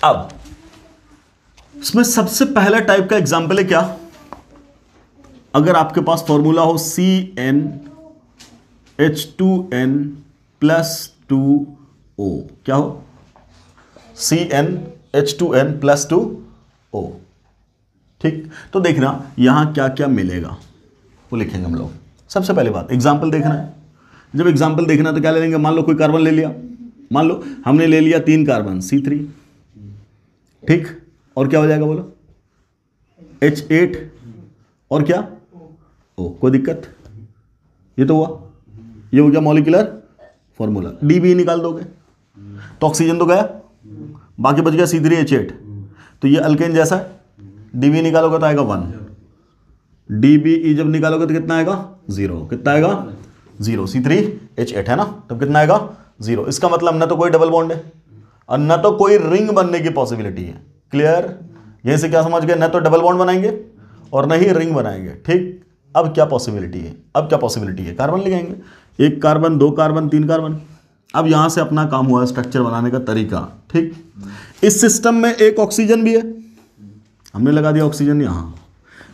अब इसमें सबसे पहला टाइप का एग्जांपल है क्या? अगर आपके पास फॉर्मूला हो CnH2n+2O, क्या हो? CnH2n+2O। ठीक। तो देखना यहां क्या क्या मिलेगा वो लिखेंगे हम लोग। सबसे पहली बात एग्जाम्पल देखना है। जब एग्जाम्पल देखना तो क्या ले लेंगे? मान लो कोई कार्बन ले लिया, मान लो हमने ले लिया 3 कार्बन C3, ठीक। और क्या हो जाएगा बोलो? H8 और क्या? ओ। कोई दिक्कत? ये तो हुआ, ये हो गया मॉलिक्यूलर फॉर्मूला। DBE निकाल दोगे तो ऑक्सीजन तो गया, बाकी बच गया C3H8। तो ये अल्केन जैसा है, DBE निकालोगे तो आएगा 1। DBE जब निकालोगे तो कितना आएगा? 0। कितना आएगा? 0। C3H8 है ना, तब कितना आएगा? 0। इसका मतलब ना तो कोई डबल बॉन्ड है और ना तो कोई रिंग बनने की पॉसिबिलिटी है। क्लियर? यहीं से क्या समझ गए? ना तो डबल बॉन्ड बनाएंगे और ना ही रिंग बनाएंगे। ठीक। अब क्या पॉसिबिलिटी है? अब क्या पॉसिबिलिटी है? कार्बन लगाएंगे, 1 कार्बन 2 कार्बन 3 कार्बन। अब यहां से अपना काम हुआ स्ट्रक्चर बनाने का तरीका। ठीक। इस सिस्टम में एक ऑक्सीजन भी है, हमने लगा दिया ऑक्सीजन यहां।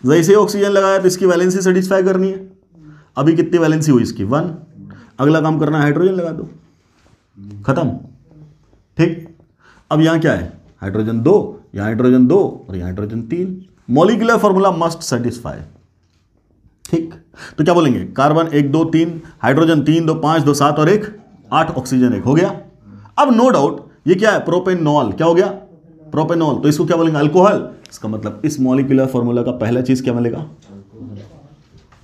जैसे ही ऑक्सीजन लगाया तो इसकी वैलेंसी सेटिस्फाई करनी है। अभी कितनी वैलेंसी हुई इसकी? 1। अगला काम करना है, हाइड्रोजन लगा दो, खत्म। ठीक। अब यहां क्या है? हाइड्रोजन 2, यहां हाइड्रोजन 2 और यहां hydrogen 3। Molecular formula must satisfy. ठीक। तो क्या बोलेंगे? कार्बन 1 2 3, हाइड्रोजन 3 2 5 2 7 और 1 8, ऑक्सीजन 1 हो गया। अब नो डाउट ये क्या है? प्रोपेनॉल। क्या हो गया? प्रोपेनॉल। तो इसको क्या बोलेंगे? अल्कोहल। इसका मतलब इस मॉलिक्यूलर फॉर्मूला का पहला चीज क्या मिलेगा?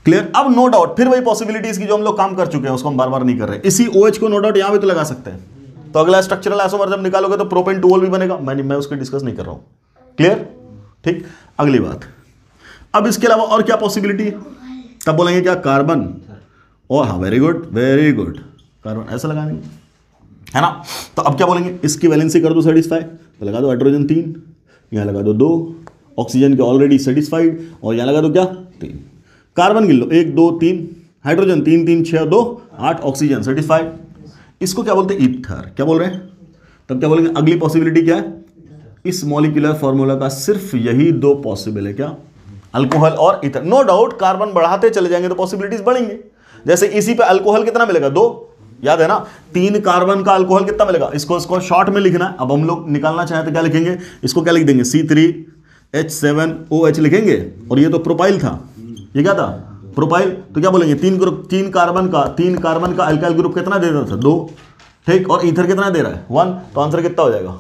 क्लियर? अब नो डाउट फिर वही पॉसिबिलिटीज की जो हम लोग काम कर चुके हैं उसको हम बार बार नहीं कर रहे। इसी OH को नो डाउट यहां भी तो लगा सकते हैं। तो अगला स्ट्रक्चरल आइसोमर जब निकालोगे तो प्रोपेन 2 भी बनेगा। मैं उसको डिस्कस नहीं कर रहा हूं। क्लियर? ठीक। अगली बात, अब इसके अलावा और क्या पॉसिबिलिटी है? तब बोलेंगे क्या, कार्बन। और हाँ, very good very good, carbon ऐसा लगा देंगे, है ना। तो अब क्या बोलेंगे, इसकी वैलेंसी कर दो सेटिस्फाई, तो लगा दो हाइड्रोजन 3, यहाँ लगा दो 2, ऑक्सीजन के ऑलरेडी सेटिस्फाइड, और यहाँ लगा दो क्या 3, कार्बन गिन लो 1 2 3, हाइड्रोजन 3 3 6 2 8, ऑक्सीजन सेटिस्फाइड। इसको क्या बोलते हैं, ईथर। क्या बोल रहे हैं, तब क्या बोलेंगे, अगली पॉसिबिलिटी क्या है, इस मॉलिक्यूलर फॉर्मूला का सिर्फ यही 2 पॉसिबल है, क्या, अल्कोहल और ईथर। नो डाउट कार्बन बढ़ाते चले जाएंगे तो पॉसिबिलिटीज बढ़ेंगे। जैसे इसी पे अल्कोहल कितना मिलेगा, 2, याद है ना, 3 कार्बन का अल्कोहल कितना मिलेगा, इसको शॉर्ट में लिखना है। अब हम लोग निकालना चाहें तो क्या लिखेंगे, इसको क्या लिख देंगे, C3H7OH लिखेंगे, और ये तो प्रोपाइल था, ये क्या था, प्रोपाइल। तो क्या बोलेंगे, 3 कार्बन का अल्काइल ग्रुप कितना दे रहा था, 2, ठीक, और ईथर कितना दे रहा है, 1। तो आंसर कितना हो जाएगा,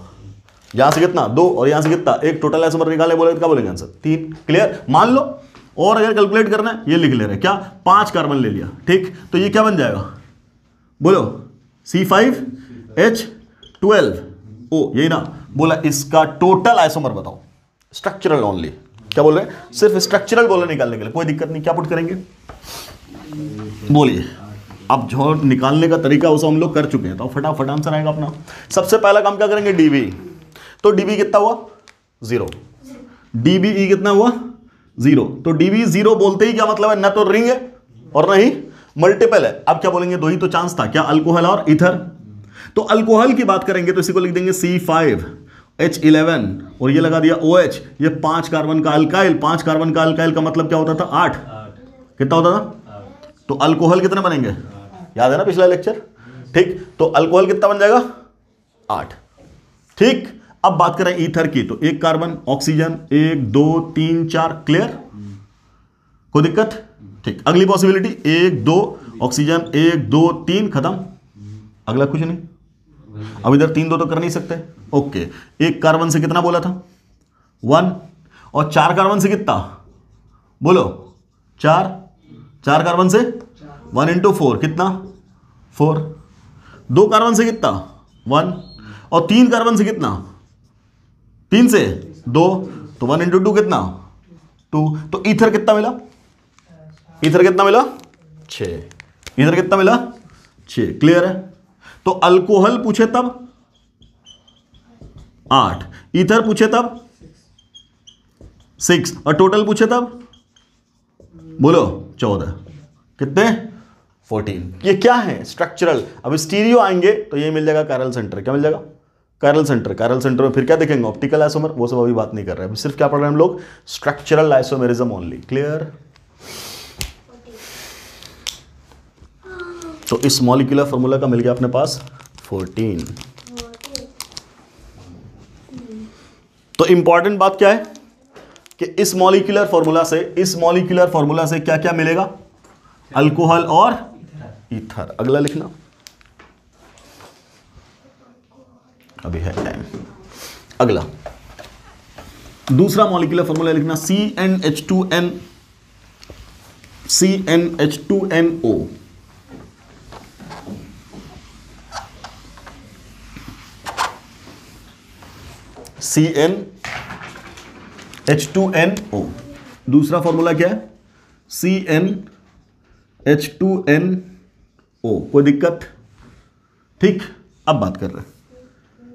यहां से कितना 2 और यहां से कितना 1, टोटल आइसोमर निकाले बोले तो क्या बोलेंगे आंसर 3। क्लियर, मान लो। और अगर कैलकुलेट करना है, ये लिख ले रहे क्या, 5 कार्बन ले लिया, ठीक, तो ये क्या बन जाएगा, बोलो C5H12O, यही ना। बोला इसका टोटल आइसोमर बताओ, स्ट्रक्चरल ओनली। क्या बोल रहे हैं, सिर्फ स्ट्रक्चरल बोले निकालने के लिए, कोई दिक्कत नहीं। क्या पुट करेंगे, बोलिए। अब जो निकालने का तरीका उसे हम लोग कर चुके हैं, तो फटाफट आंसर आएगा अपना। सबसे पहला काम क्या करेंगे, डीबी। तो डीबी कितना हुआ, 0। डीबीई कितना हुआ, 0। तो डीबी 0 बोलते ही क्या मतलब है, ना तो रिंग है और ना ही मल्टीपल है। अब क्या बोलेंगे, 2 ही तो चांस था, क्या, अल्कोहल और ईथर। तो अल्कोहल की बात करेंगे तो इसी को लिख देंगे C5H11, और ये लगा दिया OH, ये 5 कार्बन का अल्काइल। 5 कार्बन का अल्काइल का मतलब क्या होता था, 8। कितना होता था, तो अल्कोहल कितने बनेंगे, याद है ना पिछला लेक्चर, ठीक। तो अल्कोहल कितना बन जाएगा, 8, ठीक। अब बात करें ईथर की, तो 1 कार्बन, ऑक्सीजन 1 2 3 4, क्लियर, कोई दिक्कत, ठीक। अगली पॉसिबिलिटी 1 2, ऑक्सीजन 1 2 3, खत्म, अगला कुछ नहीं। अब इधर 3 2 तो कर नहीं सकते, ओके। 1 कार्बन से कितना बोला था, 1, और 4 कार्बन से कितना, बोलो 4 कार्बन से 1 × 4 कितना, 4। 2 कार्बन से कितना, 1, और 3 कार्बन से कितना, 3 से 2, तो 1 × 2 कितना, 2। तो ईथर कितना मिला, ईथर कितना मिला, 6। ईथर कितना मिला, 6, क्लियर है। तो अल्कोहल पूछे तब 8, ईथर पूछे तब 6, और टोटल पूछे तब बोलो 14, कितने, 14। ये क्या है, स्ट्रक्चरल। अब स्टीरियो आएंगे तो ये मिल जाएगा कायरल सेंटर। क्या मिल जाएगा, कायरल सेंटर। कायरल सेंटर में फिर क्या देखेंगे, ऑप्टिकल आइसोमर, वो सब अभी बात नहीं कर रहे हैं, सिर्फ क्या पढ़ रहे हैं हम लोग, स्ट्रक्चरल आइसोमेरिज्म ओनली। क्लियर। तो इस मॉलिक्यूलर फॉर्मूला का मिल गया अपने पास 14। तो इंपॉर्टेंट बात क्या है कि इस मॉलिक्यूलर फॉर्मूला से क्या क्या मिलेगा, अल्कोहल और ईथर। अगला लिखना, अभी है टाइम। अगला दूसरा मॉलिक्यूलर फॉर्मूला लिखना, CnH2NO। CnH2NO। दूसरा फॉर्मूला क्या है, CnH2NO। कोई दिक्कत, ठीक। अब बात कर रहे हैं,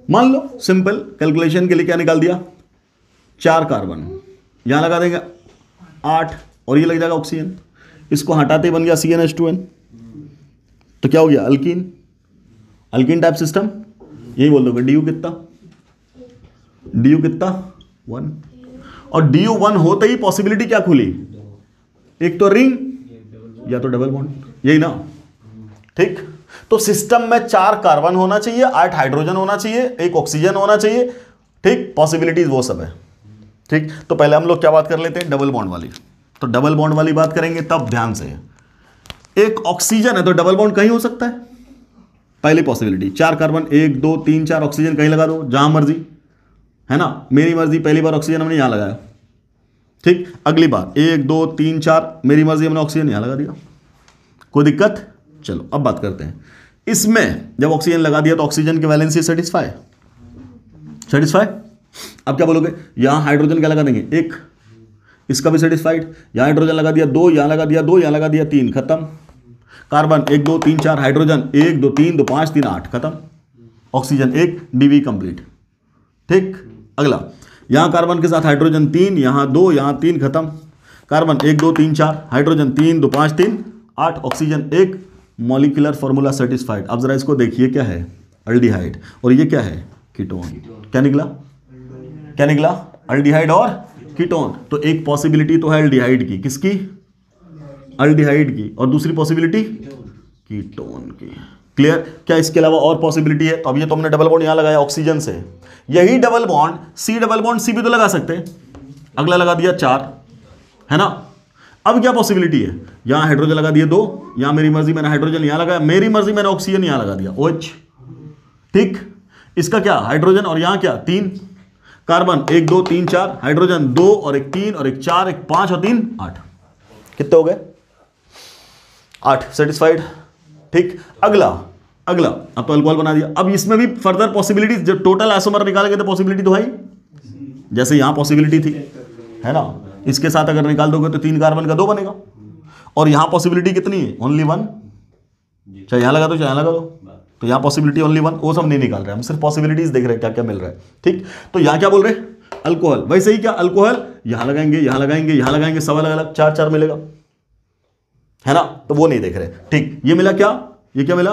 मान लो सिंपल कैलकुलेशन के लिए क्या निकाल दिया, 4 कार्बन, यहां लगा देंगे 8, और ये लग जाएगा ऑक्सीजन। इसको हटाते ही बन गया CnH2n। तो क्या हो गया, अल्कीन टाइप सिस्टम। यही बोल दोगे DU कितना, 1, और DU 1 होते ही पॉसिबिलिटी क्या खुली, एक तो रिंग या तो डबल बॉन्ड, यही ना, ठीक। तो सिस्टम में 4 कार्बन होना चाहिए, 8 हाइड्रोजन होना चाहिए, 1 ऑक्सीजन होना चाहिए, ठीक। पॉसिबिलिटीज वो सब है, ठीक। तो पहले हम लोग क्या बात कर लेते हैं, डबल बॉन्ड वाली। तो डबल बॉन्ड वाली बात करेंगे तब ध्यान से, एक ऑक्सीजन है तो डबल बॉन्ड कहीं हो सकता है, पहली पॉसिबिलिटी। 4 कार्बन, 1 2 3 4, ऑक्सीजन कहीं लगा दो, जहां मर्जी, है ना, मेरी मर्जी। पहली बार ऑक्सीजन हमने यहां लगाया, ठीक। अगली बार 1 2 3 4, मेरी मर्जी, हमने ऑक्सीजन यहां लगा दिया, कोई दिक्कत। चलो अब बात करते हैं, इसमें जब ऑक्सीजन लगा दिया तो ऑक्सीजन की वैलेंसी सेटिस्फाई। अब क्या बोलोगे, यहां हाइड्रोजन क्या लगा देंगे, 1, इसका भी सेटिस्फाइड। यहाँ हाइड्रोजन लगा दिया 2, यहाँ लगा दिया 2, यहाँ लगा दिया 3, खत्म। कार्बन 1 2 3 4, हाइड्रोजन 1 2 3 2 5 3 8, खत्म। Oxygen 1, dB complete. ठीक, अगला यहाँ कार्बन के साथ हाइड्रोजन 3, यहाँ 2, यहाँ 3, खत्म। Carbon 1 2 3 4, hydrogen 3 2 5 3 8, oxygen 1, molecular formula satisfied. अब जरा इसको देखिए, क्या है? अल्डिहाइड, और ये क्या है? कीटोन। क्या निकला? क्या निकला? अल्डिहाइड और कीटोन। तो एक पॉसिबिलिटी तो है अल्डिहाइड की, किसकी? अल्डिहाइड की, और दूसरी पॉसिबिलिटी कीटोन की। क्लियर? क्या इसके अलावा और पॉसिबिलिटी है? तो अब ये तो हमने डबल बॉन्ड यहां लगाया ऑक्सीजन से, यही डबल बॉन्ड सी भी तो लगा सकते हैं। अगला लगा दिया 4, है ना? अब क्या पॉसिबिलिटी है? यहां हाइड्रोजन लगा दिए 2, यहां मेरी मर्जी मैंने हाइड्रोजन यहां लगाया, मेरी मर्जी मैंने ऑक्सीजन यहां लगा दिया OH। ठीक, इसका क्या? हाइड्रोजन और यहां क्या? 3। कार्बन 1 2 3 4, हाइड्रोजन 2 और 1 3 और 1 4 1 5 और 3 8, कितने हो गए? 8, सेटिस्फाइड। ठीक, अगला अब तो अल्कोहल बना दिया। अब इसमें भी फर्दर पॉसिबिलिटी, जब टोटल आइसोमर निकालेंगे तो पॉसिबिलिटी तो है ही, जैसे यहां पॉसिबिलिटी थी, है ना? इसके साथ अगर निकाल दोगे तो 3 कार्बन का 2 बनेगा, और यहां पॉसिबिलिटी कितनी है? ओनली 1। चाहे यहां लगा दो चाहे यहां लगा दो, तो यहां पॉसिबिलिटी ओनली 1। वो सब नहीं निकाल रहे हम, सिर्फ पॉसिबिलिटीज देख रहे हैं क्या क्या मिल रहा है। ठीक, तो यहां क्या बोल रहे हैं? अल्कोहल। वैसे ही क्या अल्कोहल यहां लगाएंगे, यहां लगाएंगे, यहां लगाएंगे, सब अलग अलग 4 4 मिलेगा, है ना? तो वो नहीं देख रहे। ठीक, ये मिला क्या? ये क्या मिला?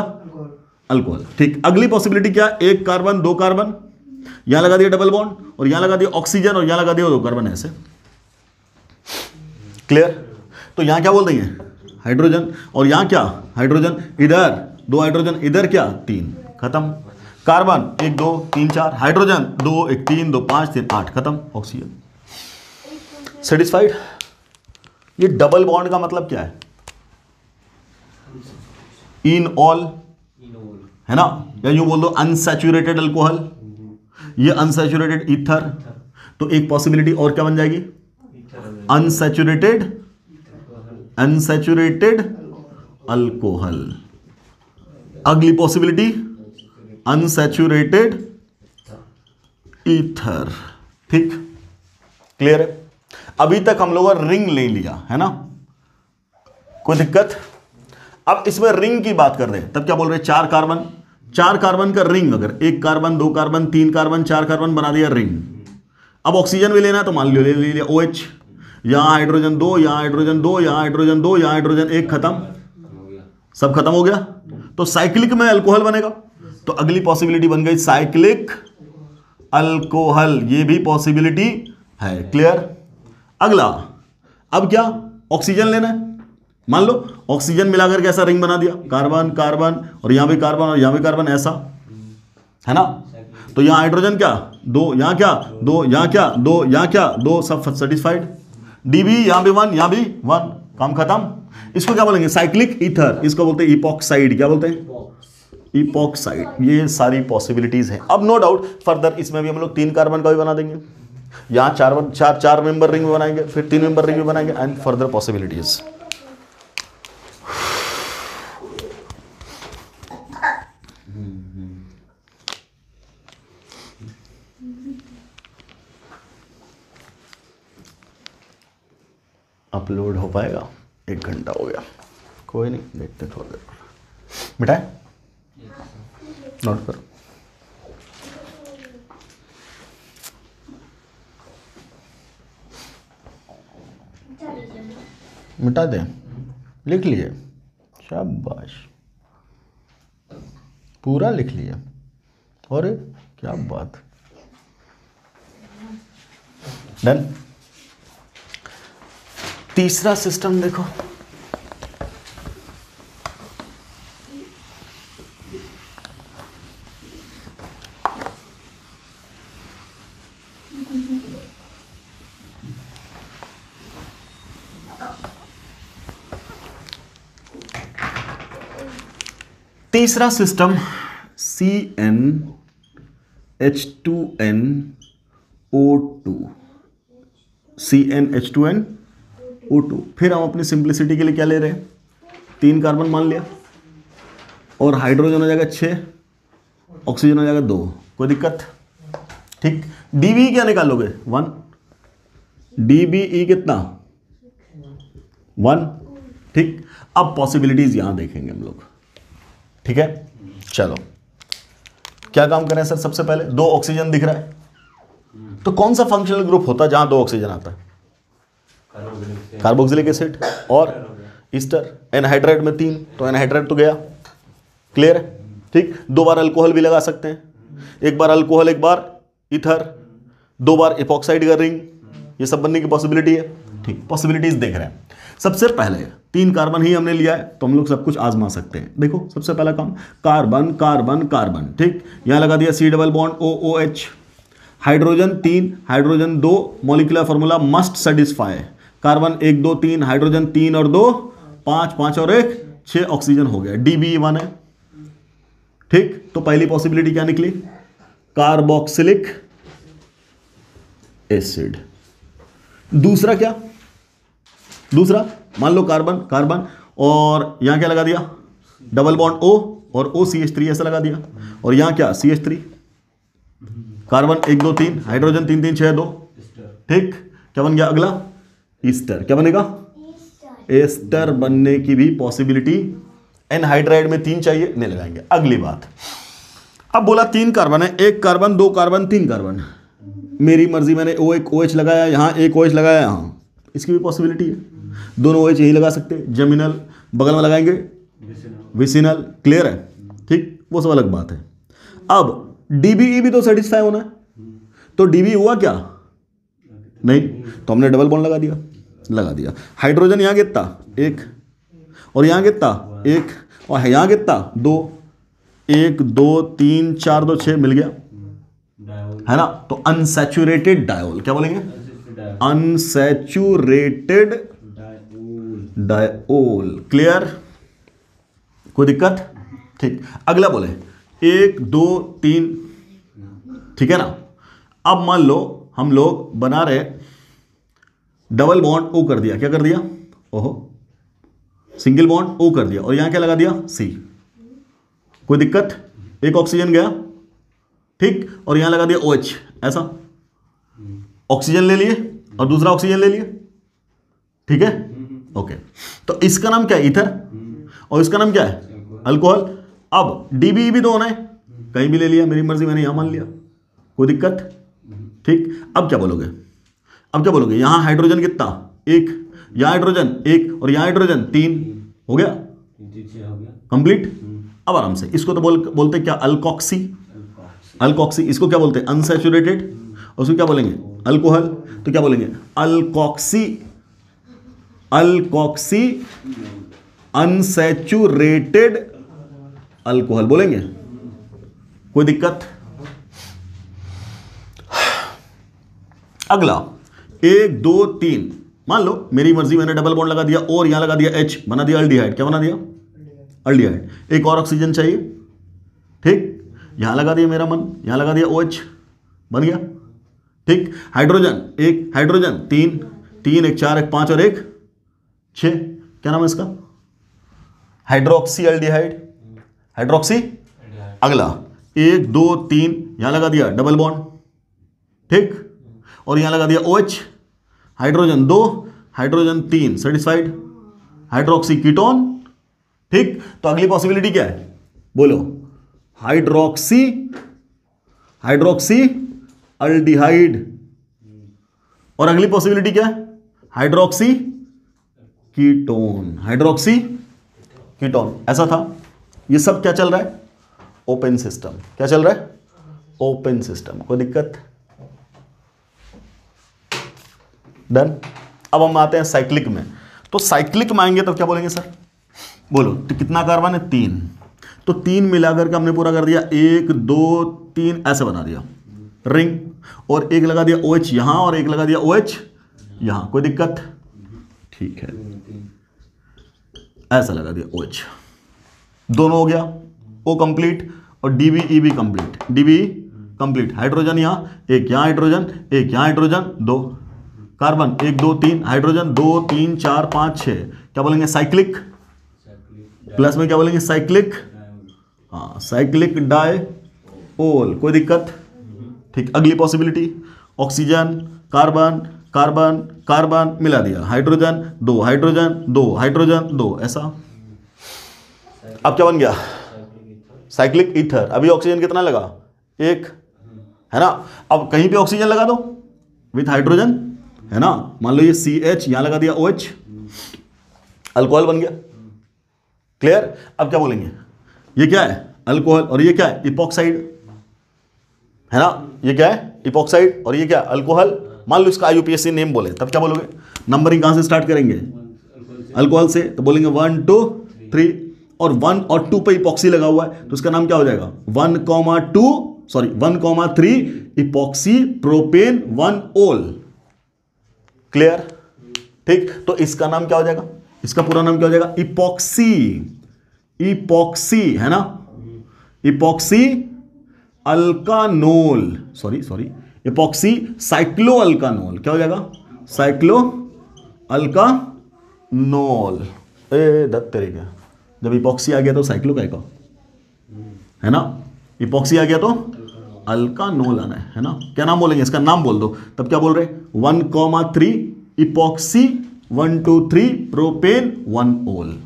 अल्कोहल। ठीक, अगली पॉसिबिलिटी क्या? 1 कार्बन 2 कार्बन, यहां लगा दिया डबल बॉन्ड, और यहां लगा दिया ऑक्सीजन, और यहां लगा दिया 2 कार्बन, ऐसे। क्लियर? तो यहां क्या बोल देंगे? हाइड्रोजन, और यहां क्या? हाइड्रोजन इधर, 2 हाइड्रोजन इधर, क्या? 3, खत्म। कार्बन 1 2 3 4, हाइड्रोजन 2 1 3 2 5 3 8, खत्म। Oxygen satisfied. ये डबल बॉन्ड का मतलब क्या है? इन ऑल, है ना? या यूं बोल दो अनसैचुरेटेड अल्कोहल, ये अनसैचुरेटेड ईथर। तो एक पॉसिबिलिटी और क्या बन जाएगी? Unsaturated alcohol. अगली पॉसिबिलिटी अनसैचुरेटेड ईथर। ठीक, क्लियर है? अभी तक हम लोगों ने रिंग ले लिया, है ना? कोई दिक्कत? अब इसमें रिंग की बात कर रहे हैं, तब क्या बोल रहे हैं? 4 कार्बन का रिंग, अगर 1 कार्बन 2 कार्बन 3 कार्बन 4 कार्बन बना दिया रिंग। अब ऑक्सीजन भी लेना है तो मान लो ले लिया OH, यहां हाइड्रोजन 2, यहां हाइड्रोजन 2, यहां हाइड्रोजन 2, यहां हाइड्रोजन 1, खत्म। सब खत्म हो गया, तो साइक्लिक में अल्कोहल बनेगा। तो अगली पॉसिबिलिटी बन गई साइक्लिक अल्कोहल, ये भी पॉसिबिलिटी है। क्लियर? अगला, अब क्या? ऑक्सीजन लेना है। मान लो ऑक्सीजन मिलाकर के ऐसा रिंग बना दिया, कार्बन कार्बन, और यहां भी कार्बन और यहां भी कार्बन, ऐसा, है ना? तो यहां हाइड्रोजन क्या? 2, यहां क्या? 2, यहां क्या? 2, यहां क्या? 2, सब सेटिस्फाइड। डीबी यहां भी 1, यहां भी 1, काम खत्म। इसको क्या बोलेंगे? Cyclic ether. इसको बोलते हैं इपॉक्साइड। क्या बोलते हैं? इपॉक्साइड। ये सारी पॉसिबिलिटीज हैं। अब नो डाउट फर्दर इसमें भी हम लोग 3 कार्बन का भी बना देंगे, यहां 4 मेंबर रिंग भी बनाएंगे, फिर 3 मेंबर रिंग भी बनाएंगे, एंड फर्दर पॉसिबिलिटीज। अपलोड हो पाएगा? 1 घंटा हो गया, कोई नहीं, देखते थोड़ी देर। मिटाए? नोट करो। मिटा दें? लिख लिए? शाबाश, पूरा लिख लिया। और क्या बात, डन। तीसरा सिस्टम देखो, तीसरा सिस्टम CnH2nO2, CnH2nO2। फिर हम अपनी सिंप्लिसिटी के लिए क्या ले रहे हैं? 3 कार्बन मान लिया, और हाइड्रोजन हो जाएगा 6, ऑक्सीजन हो जाएगा 2। कोई दिक्कत? ठीक। डीवी क्या निकालोगे? 1। DBE कितना 1, ठीक। अब पॉसिबिलिटीज यहां देखेंगे हम लोग, ठीक है। चलो क्या काम करें सर, सबसे पहले 2 ऑक्सीजन दिख रहा है, तो कौन सा फंक्शनल ग्रुप होता है जहां 2 ऑक्सीजन आता है? कार्बोक्सिलिक एसिड और ईस्टर। एनहाइड्राइड में 3, तो एनहाइड्राइड तो गया, क्लियर है, ठीक। 2 बार अल्कोहल भी लगा सकते हैं, एक बार अल्कोहल एक बार ईथर, 2 बार इपॉक्साइड का रिंग, ये सब बनने की पॉसिबिलिटी है, ठीक। पॉसिबिलिटीज देख रहे हैं। सबसे पहले 3 कार्बन ही हमने लिया है, तो हम लोग सब कुछ आजमा सकते हैं। देखो सबसे पहला काम, कार्बन कार्बन कार्बन, ठीक। यहां लगा दिया C double bond OOH, hydrogen 3 hydrogen 2, molecular formula must satisfy, carbon 1 2 3, hydrogen 3 और 2 5, 5 और 1 6, ऑक्सीजन हो गया। DBE 1 है, ठीक। तो पहली पॉसिबिलिटी क्या निकली? Carboxylic acid. दूसरा क्या? दूसरा मान लो कार्बन कार्बन और यहां क्या लगा दिया? डबल बॉन्ड O और OCH3 ऐसा लगा दिया, और यहां क्या? CH3, कार्बन 1 2 3, हाइड्रोजन 3 3 6 2, ठीक। क्या बन गया अगला? ईस्टर। क्या बनेगा? एस्टर बनने की भी पॉसिबिलिटी। एनहाइड्राइड में 3 चाहिए, नहीं लगाएंगे। अगली बात, अब बोला 3 कार्बन है, 1 कार्बन 2 कार्बन 3 कार्बन, मेरी मर्जी, मैंने एक OH लगाया यहां, एक OH लगाया यहां, इसकी भी पॉसिबिलिटी है। दोनों OH यही लगा सकते हैं, जेमिनल बगल में लगाएंगे विसिनल, क्लियर है, ठीक। वो सब अलग बात है। अब DBE भी तो सेटिस्फाई होना है, तो DBE हुआ क्या? नहीं, तो हमने डबल बॉन्ड लगा दिया। हाइड्रोजन यहां कितना? 1, और यहां कितना? 1, और यहां कितना? 2, 1 2 3 4 2 6, मिल गया, है ना। तो अनसैचुरेटेड डायोल, क्या बोलेंगे? अनसैचुरेटेड डायोल, क्लियर, कोई दिक्कत? ठीक। अगला बोले 1 2 3, ठीक है ना। अब मान लो हम लोग बना रहे, डबल बॉन्ड O कर दिया, क्या कर दिया? ओहो, सिंगल बॉन्ड O कर दिया, और यहां क्या लगा दिया? C, कोई दिक्कत? एक ऑक्सीजन गया, ठीक, और यहां लगा दिया OH, ऐसा ऑक्सीजन ले लिए और दूसरा ऑक्सीजन ले लिए, ठीक है, ओके। तो इसका नाम क्या है? ईथर, और इसका नाम क्या है? अल्कोहल। अब DBE भी तो होना है, कहीं भी ले लिया, मेरी मर्जी, मैंने यहां मान लिया, कोई दिक्कत? ठीक। अब क्या बोलोगे? अब क्या बोलोगे? यहां हाइड्रोजन कितना? 1, यहां हाइड्रोजन 1, और यहां हाइड्रोजन 3, हो गया कंप्लीट। अब आराम से इसको तो बोलते क्या? अल्कोक्सी। अल्कोक्सी, इसको क्या बोलते हैं? अनसैचुरेटेड, और उसको क्या बोलेंगे? अल्कोहल। तो क्या बोलेंगे? अल्कोक्सी, अल्कोक्सी अनसैचुरेटेड अल्कोहल बोलेंगे, कोई दिक्कत? अगला 1 2 3, मान लो मेरी मर्जी, मैंने डबल बॉन्ड लगा दिया और यहां लगा दिया H, बना दिया अल्डिहाइड। क्या बना दिया? अल्डिहाइड। एक और ऑक्सीजन चाहिए, ठीक, यहां लगा दिया मेरा मन, यहां लगा दिया OH, बन गया, ठीक। हाइड्रोजन 1, हाइड्रोजन 3 3, 1 4, 1 5 और 1 6, क्या नाम है इसका? Hydroxy aldehyde, hydroxy. अगला 1 2 3, यहां लगा दिया डबल बॉन्ड, ठीक, और यहां लगा दिया OH, hydrogen 2 hydrogen 3, satisfied, hydroxy ketone, ठीक। तो अगली पॉसिबिलिटी क्या है? बोलो, हाइड्रोक्सी, हाइड्रोक्सी अल्डिहाइड। और अगली पॉसिबिलिटी क्या है? हाइड्रोक्सी कीटोन, हाइड्रोक्सी कीटोन, ऐसा था। ये सब क्या चल रहा है? Open system. क्या चल रहा है? ओपन सिस्टम, कोई दिक्कत? डन। अब हम आते हैं साइक्लिक में। तो साइक्लिक में आएंगे तो क्या बोलेंगे सर? बोलो, तो कितना कार्बन है? 3, तो 3 मिलाकर के हमने पूरा कर दिया, 1 2 3 ऐसे बना दिया रिंग, और एक लगा दिया OH यहां और एक लगा दिया OH यहां, कोई दिक्कत? ठीक है, ऐसा लगा दिया OH, दोनों हो गया, O कंप्लीट और DBE भी कंप्लीट, DBE कंप्लीट। हाइड्रोजन यहां, एक यहां हाइड्रोजन, एक यहां हाइड्रोजन, 2 कार्बन, 1 2 3 हाइड्रोजन, 2 3 4 5 6, क्या बोलेंगे? साइक्लिक। प्लस में क्या बोलेंगे? साइक्लिक, हाँ, साइक्लिक डायओल, कोई दिक्कत? ठीक। अगली possibility, oxygen, carbon, carbon carbon मिला दिया, हाइड्रोजन 2 हाइड्रोजन 2 हाइड्रोजन 2, ऐसा। अब क्या बन गया? Cyclic ether. अभी ऑक्सीजन कितना लगा? 1, है ना। अब कहीं पे ऑक्सीजन लगा दो विथ हाइड्रोजन, है ना। मान लो ये CH यहां लगा दिया, OH, अल्कोहल बन गया। क्लियर? अब क्या बोलेंगे? ये क्या है? अल्कोहल, और ये क्या है? इपॉक्साइड, है ना। ये क्या है? इपॉक्साइड, और ये क्या? अल्कोहल। मान लो इसका IUPAC नेम बोले, तब क्या बोलोगे? नंबरिंग कहां से स्टार्ट करेंगे? अल्कोहल से, तो बोलेंगे 1 2 3, और 1 और 2 पे इपॉक्सी लगा हुआ है, तो इसका नाम क्या हो जाएगा? 1,3 इपॉक्सी प्रोपेन 1 ओल। क्लियर? ठीक, तो इसका नाम क्या हो जाएगा? इसका पूरा नाम क्या हो जाएगा? इपॉक्सी, इपॉक्सी, है ना। इपॉक्सी अल्कानोल, सॉरी इपॉक्सी साइक्लो अल्कानोल, क्या हो जाएगा? साइक्लो अल्कानोल। दत्त तरीके, जब इपॉक्सी आ गया तो साइक्लो का, है ना। इपॉक्सी आ गया तो अल्कानोल आना है ना। क्या नाम बोलेंगे? इसका नाम बोल दो, तब क्या बोल रहे? 1,3 इपॉक्सी 1 2 3 प्रोपेन 1 ओल,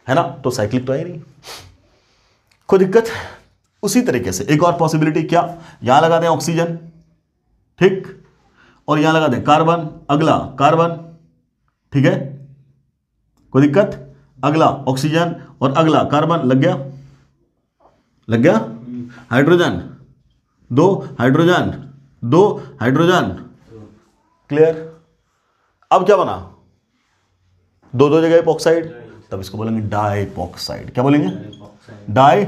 है ना। तो साइक्लिक तो है नहीं, कोई दिक्कत। उसी तरीके से एक और पॉसिबिलिटी, क्या? यहां लगा दें ऑक्सीजन, ठीक, और यहां लगा दें कार्बन, अगला कार्बन, ठीक है, कोई दिक्कत। अगला ऑक्सीजन और अगला कार्बन, लग गया, लग गया। Hydrogen 2 hydrogen 2 hydrogen, clear. अब क्या बना? 2 जगह इपॉक्साइड, तब इसको बोलेंगे डाइपॉक्साइड। क्या बोलेंगे? डाई।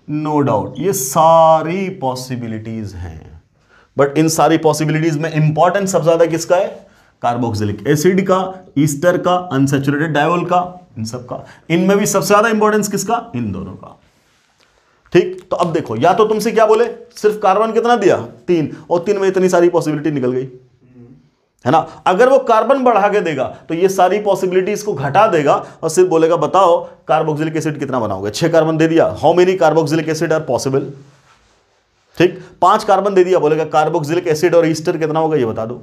नो डाउट ये सारी पॉसिबिलिटीज हैं, बट इन सारी पॉसिबिलिटीज में इंपॉर्टेंट सबसे ज्यादा किसका है? कार्बोक्सिलिक एसिड का, ईस्टर का, अनसैचुरेटेड डायोल का, इन सब का। इनमें भी सबसे ज्यादा इंपॉर्टेंस किसका? इन दोनों का। ठीक, तो अब देखो, या तो तुमसे क्या बोले? सिर्फ कार्बन कितना दिया? 3, और 3 में इतनी सारी पॉसिबिलिटी निकल गई, है ना। अगर वो कार्बन बढ़ा के देगा तो ये सारी पॉसिबिलिटीज को घटा देगा और सिर्फ बोलेगा बताओ कार्बोक्सिलिक एसिड कितना बनाओगे। 6 कार्बन दे दिया, how many carboxylic acid are possible. ठीक, 5 कार्बन दे दिया, बोलेगा कार्बोक्सिलिक एसिड और ईस्टर कितना होगा ये बता दो।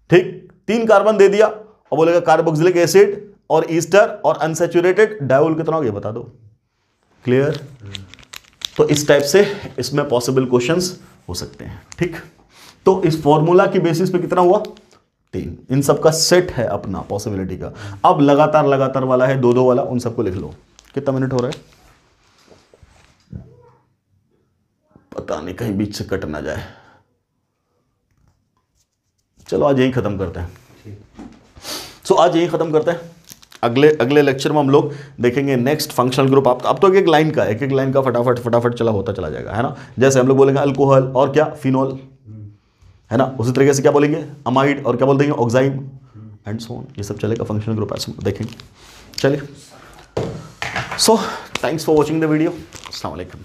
ठीक, 3 कार्बन दे दिया और बोलेगा कार्बोक्सिलिक एसिड और ईस्टर और अनसैचुरेटेड डायोल कितना होगा ये बता दो। क्लियर? तो इस टाइप से इसमें पॉसिबल क्वेश्चंस हो सकते हैं। ठीक, तो इस फॉर्मूला की बेसिस पे कितना हुआ? 3। इन सब का सेट है अपना पॉसिबिलिटी का। अब लगातार लगातार वाला है, 2 वाला, उन सबको लिख लो। कितना मिनट हो रहा है? पता नहीं, कहीं बीच से कट ना जाए। चलो आज यही खत्म करते हैं। आज यही खत्म करते हैं। अगले लेक्चर में हम लोग देखेंगे नेक्स्ट फंक्शनल ग्रुप। अब तो एक लाइन का फटाफट होता चला जाएगा, है ना। जैसे हम लोग बोलेंगे अल्कोहल और क्या? फिनोल, है ना। उसी तरीके से क्या बोलेंगे? अमाइड, और क्या बोल देंगे? Oxime and so on. ये सब चलेगा, फंक्शनल ग्रुप ऐसे देखेंगे। चलिए, so thanks for watching the video. अस्सलाम वालेकुम।